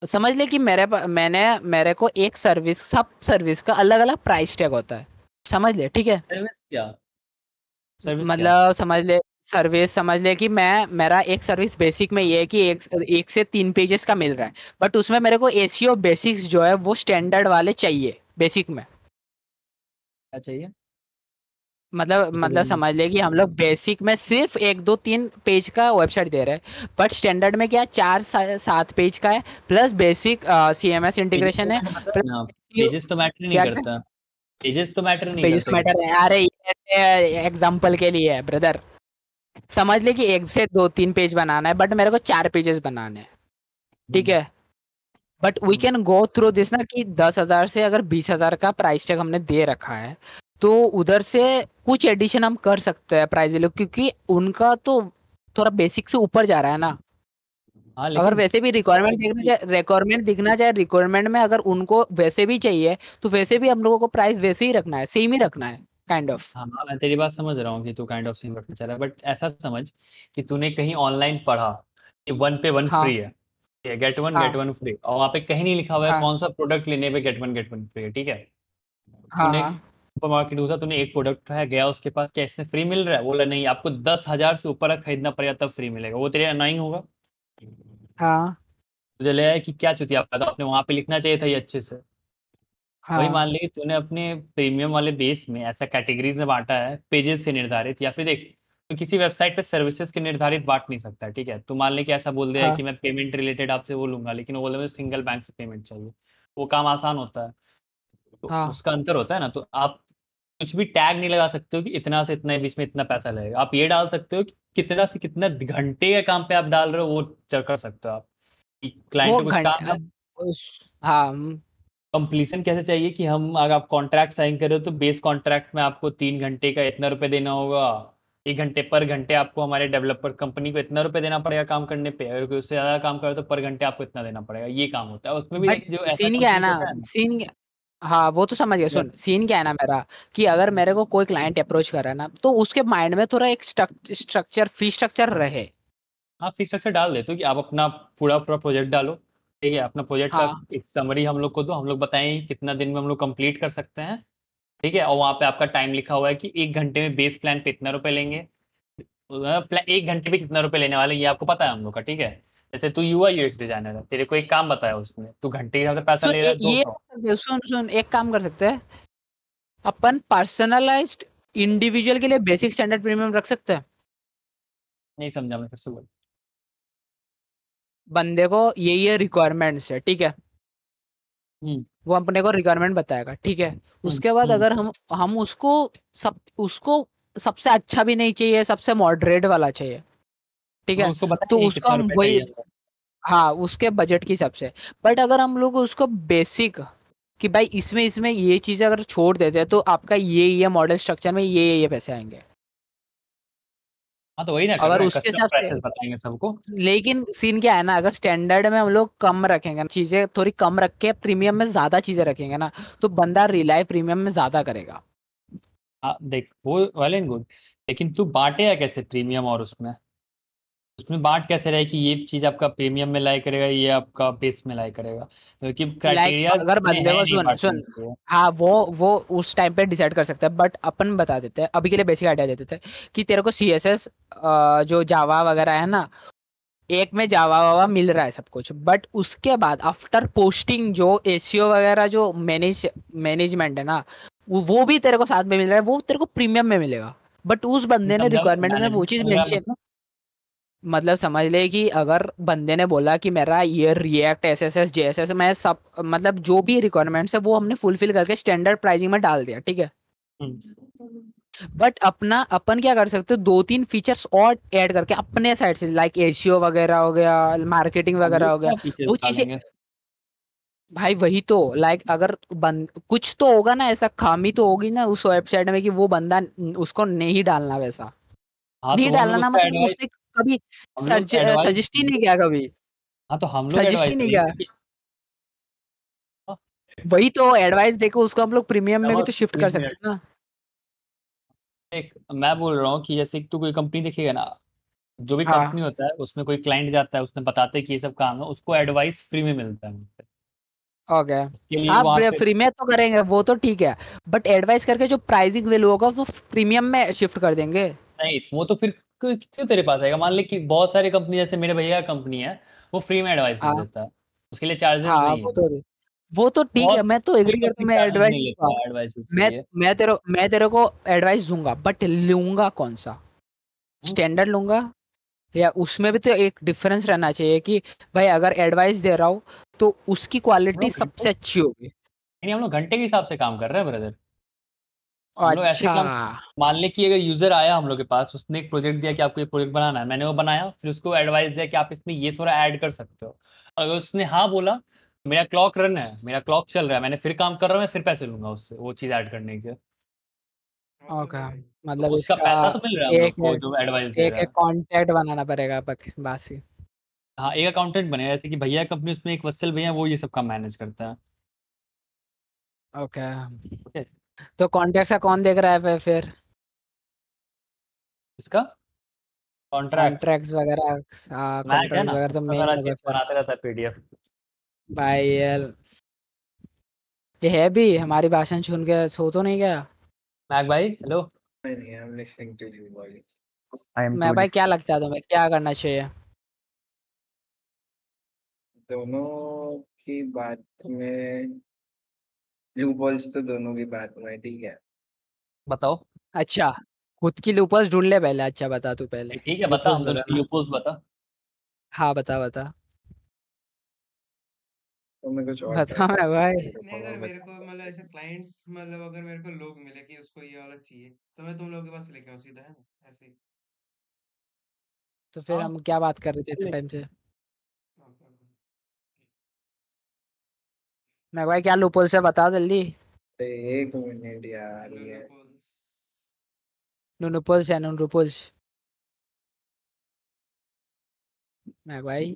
समझ ले कि मेरे को एक सर्विस, सब सर्विस का अलग अलग प्राइस टैग होता है, समझ ले, ठीक है। सर्विस क्या, सर्विस क्या। मतलब समझ ले कि मेरा एक सर्विस बेसिक में ये है कि एक से 3 पेजेस का मिल रहा है, बट उसमें मेरे को एसीओ बेसिक्स जो है वो स्टैंडर्ड वाले चाहिए बेसिक में। क्या चाहिए। मतलब समझ ले कि हम लोग बेसिक में सिर्फ 1 2 3 पेज का वेबसाइट दे रहे हैं, बट स्टैंडर्ड में क्या 4 7 पेज का है, प्लस बेसिक CMS इंटीग्रेशन है, पेजेस तो मैटर नहीं क्या करता, पेजेस तो मैटर नहीं पेजेस करते। मैटर है? अरे ये एग्जांपल के लिए है ब्रदर। समझ ले कि 1 से 2 3 पेज बनाना है, बट मेरे को 4 पेजेस बनाने हैं, ठीक है। But we can go through this ना कि 10,000 से अगर 20,000 का प्राइस टैग हमने दे रखा है, तो उधर से कुछ एडिशन हम कर सकते हैं प्राइस वैल्यू, क्योंकि उनका तो थोड़ा बेसिक से ऊपर जा रहा है ना। हाँ अगर लेकिन वैसे भी रिक्वायरमेंट दिखना चाहे रिक्वायरमेंट में अगर उनको वैसे भी चाहिए, तो वैसे भी हम लोगों को प्राइस वैसे ही रखना है, सेम ही रखना है, काइंड ऑफ। हाँ मैं तेरी बात समझ रहा हूँ कि तू काइंड ऑफ सेम रखना चाह रहा है, बट ऐसा समझ कि तूने कहीं ऑनलाइन पढ़ा कि 1 पे 1 हाँ फ्री है, गेट हाँ 1 फ्री, और वहाँ पे कहीं नहीं लिखा हुआ है हाँ कौन सा प्रोडक्ट लेने पे गेट वन फ्री है, ठीक है। हाँ तूने हाँ सुपर मार्केट घुसा, तूने एक प्रोडक्ट है, गया उसके पास, कैसे फ्री मिल रहा है, बोला नहीं आपको 10,000 से ऊपर का खरीदना पड़ेगा तब फ्री मिलेगा, वो तेरे अनाइंग होगा। हाँ तुझे लगा कि क्या चुतिया, तो आपने वहां पे लिखना चाहिए था ये अच्छे से। वही मान हाँ ली तूने अपने प्रीमियम वाले बेस में ऐसा कैटेगरीज में बांटा है पेजेस से निर्धारित, या फिर देख तो किसी वेबसाइट पे सर्विसेज के निर्धारित बांट नहीं सकता, ठीक है। तू मान ले कि ऐसा बोल दिया है हाँ कि मैं पेमेंट रिलेटेड आपसे वो लूंगा, लेकिन वो बोले मुझे सिंगल बैंक से पेमेंट चाहिए, वो काम आसान होता है, तो हाँ उसका अंतर होता है ना। तो आप कुछ भी टैग नहीं लगा सकते हो कि इतना से इतना बीच में इतना पैसा लगेगा, आप ये डाल सकते हो कि कितना से कितना घंटे का काम पे आप डाल रहे हो, वो चेक कर सकते हो आप। क्लाइंट वो को कुछ घंटे काम है, अब हाँ कंप्लीशन कैसे चाहिए कि हम अगर आप कॉन्ट्रैक्ट साइन कर रहे हो तो बेस कॉन्ट्रैक्ट में आपको 3 घंटे का इतना रुपए देना होगा, 1 घंटे पर घंटे आपको हमारे डेवलपर कंपनी को इतना रुपए देना पड़ेगा काम करने पे, अगर कोई उससे ज़्यादा काम करे तो पर घंटे आपको इतना देना पड़ेगा, ये काम होता है उसमें भी। बट देख जो ऐसा सीन क्या है कंपनीज ना, होता है ना। हाँ वो तो समझ गया। सुन, यस। सीन क्या है ना मेरा, कि अगर मेरे को कोई क्लाइंट अप्रोच कर रहा है ना, तो उसके माइंड में थोड़ा एक स्ट्रक्चर फी स्ट्रक्चर रहे। आप फीस स्ट्रक्चर डाल देते हो कि आप अपना पूरा पूरा प्रोजेक्ट डालो, ठीक है, अपना प्रोजेक्ट का हाँ एक समरी हम लोग को दो, हम लोग बताएं कितना दिन में हम लोग कंप्लीट कर सकते हैं, ठीक है। और वहाँ पे आपका टाइम लिखा हुआ है कि 1 घंटे में बेस प्लान पे इतना रुपए लेंगे, 1 घंटे पे कितना रुपए लेने वाले ये आपको पता है हम लोग का, ठीक है। जैसे तू UI UX डिजाइनर है, तेरे को एक काम बताया उसने, तू घंटे के हिसाब से पैसा सुन ले रहा है दो ये सौ सुन सुन, एक काम कर सकते हैं अपन, पर्सनलाइज्ड इंडिविजुअल के लिए बेसिक स्टैंडर्ड प्रीमियम रख सकते हैं। नहीं समझा मैं, फिर से बोल। बंदे को ये रिक्वायरमेंट्स है, ठीक है, हम्म वो अपने को रिक्वायरमेंट बताएगा, ठीक है। हम्म उसके बाद हम्म अगर हम उसको सबसे अच्छा भी नहीं चाहिए, सबसे मॉडरेट वाला चाहिए, ठीक हाँ, है, उसको तो बताएंगे उसको कितना हम रुपए वही, चाहिए हमको। हाँ उसके बजट के हिसाब से। बट अगर हम लोग उसको बेसिक कि भाई इसमें इसमें ये चीजें अगर छोड़ देते हैं, तो आपका ये मॉडल स्ट्रक्चर में ये पैसे आएंगे, हाँ तो वही ना कर अगर रहे हैं, उसके कस्टम हिसाब से। प्राइसेस बताएंगे सबको। लेकिन सीन क्या है ना, अगर स्टैंडर्ड में हम लोग कम रखेंगे, चीजें थोड़ी कम रख के प्रीमियम में ज्यादा चीजें रखेंगे ना, तो बंदा रिलाई प्रीमियम में ज्यादा करेगा। हाँ देख वो वेल एंड गुड, लेकिन तू बांटेगा कैसे प्रीमियम, और उसमें उसमें बांट कैसे रहे कि ये चीज आपका प्रीमियम में लाई करेगा, ये आपका बेस में लाई करेगा, क्योंकि लाइक क्राइटेरिया अगर में बंदे है को नहीं सुन बांटने सुन, के लिए। हाँ वो उस टाइम पे डिसाइड कर सकते हैं, बट अपन बता देते हैं अभी के लिए, बेसिक आइडिया दे देते हैं कि तेरे को CSS जो जावा वगैरह है ना, एक में जावा वावा मिल रहा है सब कुछ, बट उसके बाद आफ्टर पोस्टिंग जो एसीओ वगैरह जो मैनेजमेंट है ना, वो भी तेरे को साथ में मिल रहा है, वो तेरे को प्रीमियम में मिलेगा। बट उस नहीं बंदे ने समझा, रिक्वायरमेंट में वो मैनेजमेंट चीज मिल रहा है मेंशन, मतलब। मतलब समझ ले कि अगर बंदे ने बोला कि मेरा ये रिएक्ट SSS JSS मैं सब, मतलब जो भी रिक्वायरमेंट्स है वो हमने फुलफिल करके स्टैंडर्ड प्राइसिंग में डाल दिया, ठीक है। हम्म। बट अपन क्या कर सकते हो, 2 3 फीचर्स और ऐड करके अपने साइड से, लाइक एसीओ वगैरह हो गया, मार्केटिंग हम वगैरह लोग हो गया, क्या फीचर्स वो चीजें। डालेंगे। भाई वही तो, लाइक अगर कुछ तो होगा ना, ऐसा खामी तो होगी ना उस वेबसाइट में कि वो बंदा उसको नहीं डालना वैसा, हाँ नहीं तो हम लोग डालना ना, उसका मतलब एडवाइस, उसने कभी हम लोग एडवाइस सजेस्ट ही नहीं किया कभी, हाँ तो हम लोग सजेस्ट एडवाइस ही नहीं किया। देंगे कि हाँ, वही तो एडवाइस देके उसको हम लोग प्रीमियम में भी समझ तो शिफ्ट कर एक सकते मिनट, हैं ना। एक मैं बोल रहा हूँ कि जैसे तू कोई कंपनी देखेगा ना, जो भी हाँ कंपनी होता है उसमें कोई क्लाइंट जाता है, उसने बताते हैं कि ये सब काम है, उसको एडवाइस फ्री में मिलता है मुझसे। ओके। इसके लिए हाँ वहाँ पे फ्री में तो करेंगे वो तो ठीक है, बट एडवाइस करके जो प्राइसिंग वैल्यू होगा वो प्रीमियम में शिफ्ट कर देंगे। नहीं, वो तो फिर क्यों तेरे पास आएगा, मान ले कि बहुत सारी कंपनी, जैसे मेरे भैया का कंपनी है, वो फ्री में एडवाइस हाँ देता है, उसके लिए चार्जेस हाँ नहीं है। वो तो वो तो ठीक है, बहुत मैं तो एग्री कोई करता अपनी हूँ, मैं चैलेंज एडवाइस नहीं दूंगा, लेता एडवाइसेस के लिए। मैं तेरे को एडवाइस दूंगा, बट लूंगा कौन सा? स्टैंडर्ड लूंगा, या उसमें भी तो एक डिफरेंस रहना चाहिए कि भाई अगर एडवाइस दे रहा हूँ तो उसकी हम क्वालिटी लोग घंटे सबसे अच्छी होगी। नहीं, हम लोग घंटे के हिसाब से काम कर रहे हैं ब्रदर। हम लोग ऐसे अच्छा, काम, मान ले कि अगर यूजर आया हम लोग के पास, उसने एक प्रोजेक्ट दिया कि आपको ये प्रोजेक्ट बनाना है, मैंने वो बनाया, फिर उसको एडवाइस दिया कि आप इसमें ये थोड़ा ऐड कर सकते हो। अगर उसने हाँ बोला, मेरा क्लॉक रन है, मेरा क्लॉक चल रहा है, मैंने फिर काम कर रहा हूँ, मैं फिर पैसे लूंगा उससे वो चीज़ ऐड करने के। ओके, भाई। तो मतलब उसका इसका पैसा तो मिल रहा है हम लोग एक को जो एडवाइस दे एक रहा एक है। कॉन्टैक्ट बनाना पड़ेगा बासी। हाँ, एक अकाउंटेंट बने, जैसे कि भैया कंपनी, उसमें एक वत्सल भैया, वो ये सब काम मैनेज करता है। ओके, तो कॉन्टैक्ट का कौन देख रहा है फिर? इसका कॉन्ट्रैक्ट्स कॉन्ट्रैक्ट्स वगैरह, मैक है कॉन्ट्रैक्ट ना, वगैरह तो उसका मेन सारा होगा चीज फिर। बनाते रहता है पीडीएफ। भाई यार, ये है भी हमारी भाषण सुन के सो तो नहीं गया? मैक भाई हेलो। नहीं, I'm listening to you boys. I am मैं too भाई, क्या listening. लगता है तुम्हें क्या करना चाहिए? दोनों की बात में लूप होल्स तो दोनों की बात में ठीक है। बताओ। अच्छा, खुद की लूपर्स ढूंढ ले पहले। अच्छा बता तू पहले, ठीक है, बता, लूपर्स हम दोनों की बताना। लूपहोल्स बता। हाँ बता बता। तो मैं कुछ और ट्राई बता मैं करता भाई। हूँ, नहीं, अगर मेरे को बताता मतलब ऐसे क्लाइंट्स, मतलब अगर मेरे को लोग मिले कि उसको ये वाला चाहिए, तो मैं तुम लोगों के पास लेके आऊँ सीधा, है ना, ऐसे ही। तो फिर हाँ, हम क्या बात कर रहे थे कर इतने ले। टाइम से? Okay, okay. मैं भाई, क्या लूपहोल से बता जल्दी। है। एक मिनट यार, लो ये लूपहोल्स। नूनुपुल्स या नूनुपुल्स? मैं भाई,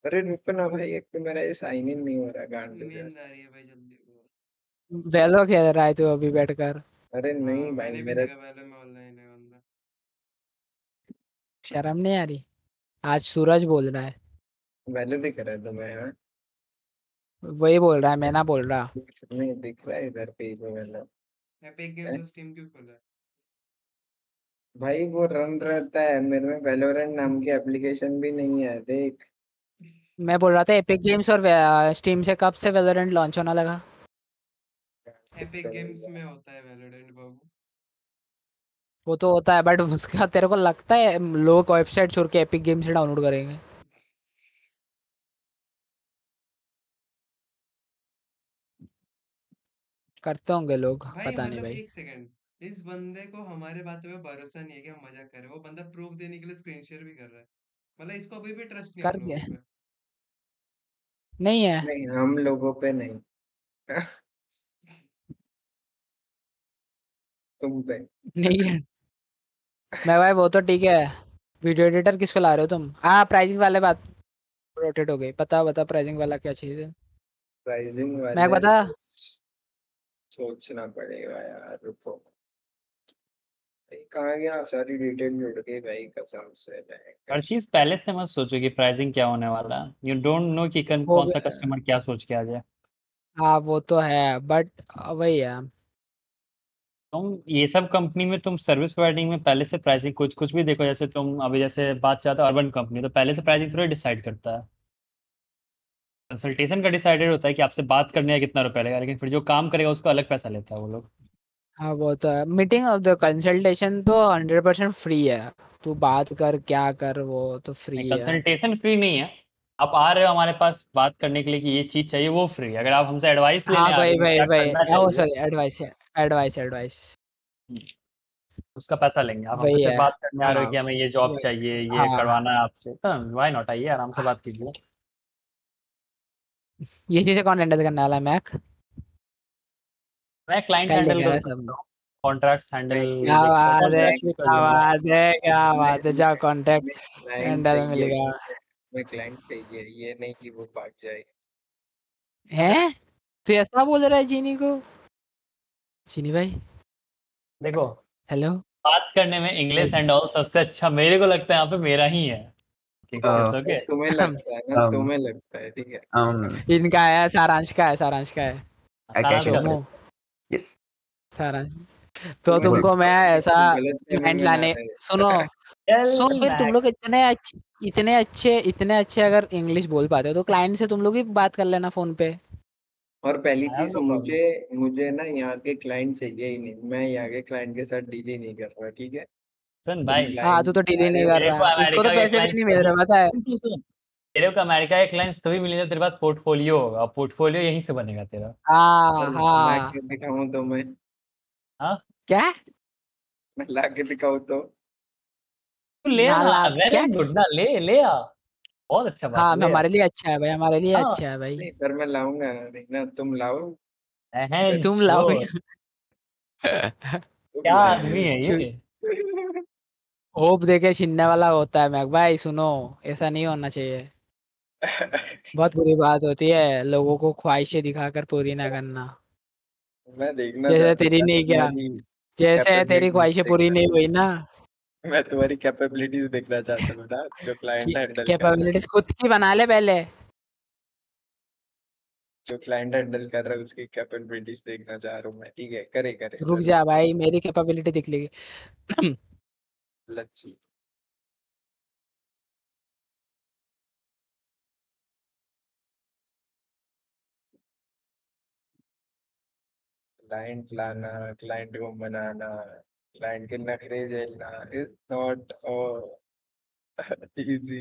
अरे रुको ना भाई, एक तो मेरा ये साइन इन नहीं हो रहा गांड नींद जैसा। आ रही है भाई, जल्दी बोल। वेलो खेल रहा है तू अभी बैठकर? अरे हाँ, नहीं भाई, मैंने भी मेरा देखा पहले में, ऑनलाइन है बंदा। शर्म नहीं आ रही? आज सूरज बोल रहा है। वैल्यू दिख रहा है तुम्हें? हाँ, वही बोल रहा है, मैं ना बोल रहा। नहीं दिख रहा है इधर पे ही वैल्यू। एपिक गेम्स और स्टीम क्यों खोला है? भाई वो रन रहता है मेरे में, वैलोरेंट नाम की एप्लीकेशन भी नहीं है देख। मैं बोल रहा था एपिक गेम्स और स्टीम से कब से वैलोरेंट लॉन्च होना लगा? एपिक गेम्स में होता है वैलोरेंट बाबू। वो तो होता है, बट उसका तेरे को लगता है लोग वेबसाइट छोड़ के एपिक गेम से डाउनलोड करेंगे? करते होंगे लोग, भाई पता नहीं मतलब भाई। एक सेकंड, इस बंदे को हमारे बातों पे भरोसा नहीं है कि हम मजाक कर रहे हैं, वो बंदा प्रूफ देने के लिए स्क्रीन शेयर भी कर रहा है। मतलब इसको अभी भी ट्रस्ट नहीं है कर हम दिया? लोगों पे। नहीं है? नहीं, हम लोगों पे नहीं। तुम पे। नहीं है? मैं भाई, वो तो ठीक है। वीडियो एडिटर किसको ला रहे हो तुम? हाँ, प्राइसिंग वाले बात रोटेट हो गई। बता बता, प्राइसिंग वाला क्या चीज़ है? प्राइसिंग मैं वाले बता। सोचना पड़ेगा यार, रुको। भाई कहाँ गया, सारी डिटेल जुड़ गई भाई कसम से हर चीज पहले से मत सोचो कि प्राइसिंग क्या होने वाला है, यू डोंट नो कि वो कौन भी सा कस्टमर क्या सोच के आ जाए। हाँ, वो तो है, बट वही है। तुम ये सब कंपनी में, तुम सर्विस प्रोवाइडिंग में पहले से प्राइसिंग कुछ कुछ भी देखो, जैसे तुम अभी जैसे बात चाहते हो अर्बन कंपनी, तो पहले से प्राइसिंग थोड़ा डिसाइड करता है। कंसल्टेशन का डिसाइडेड होता है कि आपसे बात करने का कितना रुपया लगेगा, लेकिन फिर जो काम करेगा उसका अलग पैसा लेता है वो लोग। हाँ, वो तो है। मीटिंग ऑफ द कंसल्टेशन तो 100% फ्री है। तू बात कर, क्या कर, वो तो नहीं, फ्री है। कंसल्टेशन फ्री नहीं है। आप आ रहे हो हमारे पास बात करने के लिए कि ये चीज़ चाहिए, वो फ्री है। अगर आप हमसे एडवाइस हाँ लेने आ रहे भाई हो कि भाई क्या भाई, करना ओ चाहिए, सॉरी, एडवाइस है। Advice advice. उसका पैसा लेंगे। आप हमसे वही सिर्फ है। बात करने आ रहे हो हाँ कि हमें ये जॉब वही। चाहिए, ये हाँ, करवाना है आपसे, तो वाई नॉट, आइए आराम से बात कीजिए। ये चीज़ें कौन हैंडल करने वाला है, मैक? मैं क्लाइंट कर हैंडल लेंगे कर ना सब। सकता हूँ, कॉन्ट्रैक्ट्स हैंडल, मैं क्या देख बात है, कॉन्ट्रैक्ट भी कर क्या लूंगा। बात है, क्या मैं बात है! जाओ, कॉन्ट्रैक्ट मैं क्लाइंट हैंडल चाहिए मिलेगा। मैं क्लाइंट चाहिए, ये नहीं कि वो भाग जाए। हैं? तू ऐसा बोल रहा है चीनी को? चीनी भाई, देखो, हेलो। बात करने में इंग्लिश एंड ऑल सबसे अच्छा मेरे को लगता है यहाँ पे मेरा ही है। इट्स Uh, भाई ओके। तुम्हें लगता है ना, um, तुम्हें लगता है ठीक है। इनका है, सारांश का है, सारांश का है। सारांश क्या का चोमू, भाई। yes, सारांश। तो तुम्हें बोल तुमको लगता मैं है कि ऐसा तुम गलत फहमी क्लाइंट में ना लाने, रहे। सुनो, चल फिर तुम मैक। लोग इतने अच्छे अगर इंग्लिश बोल पाते हो तो क्लाइंट से तुम लोग ही बात कर लेना फोन पे। और पहली I have चीज no problem. मुझे ना यहाँ के क्लाइंट चाहिए ही नहीं, मैं यहाँ के क्लाइंट के साथ डील ही नहीं कर रहा, ठीक है। सुन तुम भाई, हाँ तू क्लाइंट तो डील ही आ रहे नहीं हो, कर तेरे को रहा, इसको तो अमेरिका के पैसे भी क्लाइंट्स नहीं मिल तभी रहे पता है। सुन, तेरे को अमेरिका के क्लाइंट्स तभी मिलेंगे तेरे पास पोर्टफोलियो होगा, पोर्टफोलियो यहीं से बनेगा तेरा। हाँ ला हाँ। के दिखाऊं तो हाँ, क्या मैं ला के दिखाऊं तो तू ले ना, नालायक वेरी क्या? गुड ना, ले ले आ, बहुत अच्छा बात हाँ है, ले आ। हमारे लिए अच्छा है भाई, हमारे लिए हाँ, अच्छा है भाई। नहीं, पर मैं लाऊंगा ना, देखना तुम लाओ, एहन तुम लाओगे? श्योर, तुम क्या लाओ। आदमी है ये। होप देके छीनने वाला होता है मैक भाई, सुनो, ऐसा नहीं होना चाहिए। बहुत बुरी बात होती है लोगों को ख्वाहिशें दिखाकर पूरी ना करना। मैं देखना जैसे चाहता तेरी था नहीं क्या, तुम्हारी जैसे तेरी कैपेबिलिटीज ख्वाहिशें पूरी देखना, नहीं हुई ना। मैं तुम्हारी कैपेबिलिटीज देखना चाहता हूँ ना, जो क्लाइंट हैंडल कर रहा है, कैपेबिलिटीज खुद की बना ले पहले। जो क्लाइंट हैंडल कर रहा है उसकी कैपेबिलिटीज देखना चाह रहा हूँ मैं, ठीक है, करे करे रुक जरूर। जा भाई, मेरी कैपेबिलिटी दिख लेगी। लच्छी क्लाइंट लाना, क्लाइंट को मनाना, क्लाइंट के नखरे झेलना इज नॉट इजी।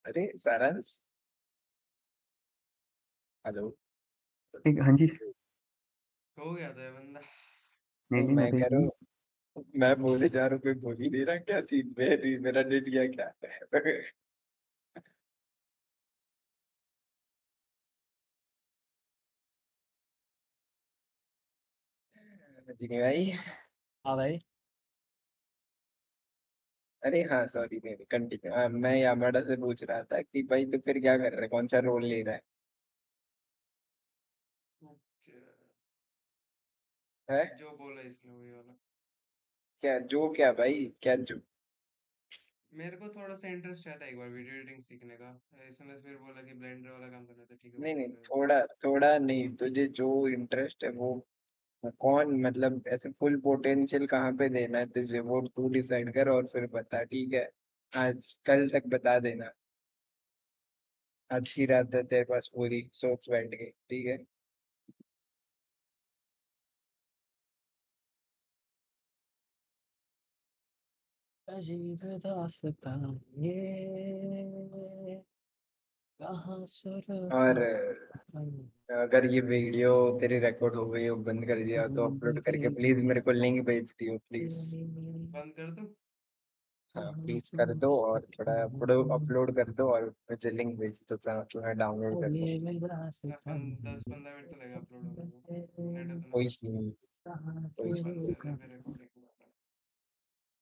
अरे सारांश, हेलो। ठीक, हाँ जी। हो गया था ये बंदा। नहीं नहीं, मैं मैं तो कह रहा यही हूँ, मैं बोले जा रहा हूँ, कोई बोल ही नहीं रहा, क्या सीन में है, मेरा नेट गया क्या? जी भाई। हाँ भाई, अरे हाँ, सॉरी, मेरी कंटिन्यू, मैं यामाडा से पूछ रहा था कि भाई तू फिर क्या कर रहा है, कौन सा रोल ले रहा है? जो बोला इसने वही वाला। क्या जो, क्या भाई, क्या जो? मेरे को थोड़ा सा इंटरेस्ट आता है एक बार वीडियो एडिटिंग सीखने का। इसने फिर बोला कि ब्लेंडर वाला काम करना था, ठीक है वो नहीं नहीं, कर रहे हो। थोड़ा थोड़ा नहीं, तुझे जो इंटरेस्ट है वो कौन, मतलब ऐसे फुल पोटेंशियल कहाँ पे देना है तुझे, वो तू डिसाइड कर और फिर बता, ठीक है? आज कल तक बता देना, आज की रात है तेरे पास पूरी, सोच बैठ गई, ठीक है? अजीब दास्तां ये, कहाँ शुरू और कहाँ अगर ये वीडियो तेरी रिकॉर्ड हो गई हो, बंद कर दिया तो अपलोड करके प्लीज मेरे को लिंक भेज दियो प्लीज। बंद कर दो। हाँ प्लीज कर दो, और थोड़ा अपलोड कर दो और मुझे लिंक भेज दो ताकि मैं डाउनलोड कर लूँ। अजीब दास्तां 10-15 मिनट तो लगेगा अपलोड होने को। नेट ये, इतना कोई सीन, कहाँ कोई शुरू बंद सीन। कर दे फिर recording।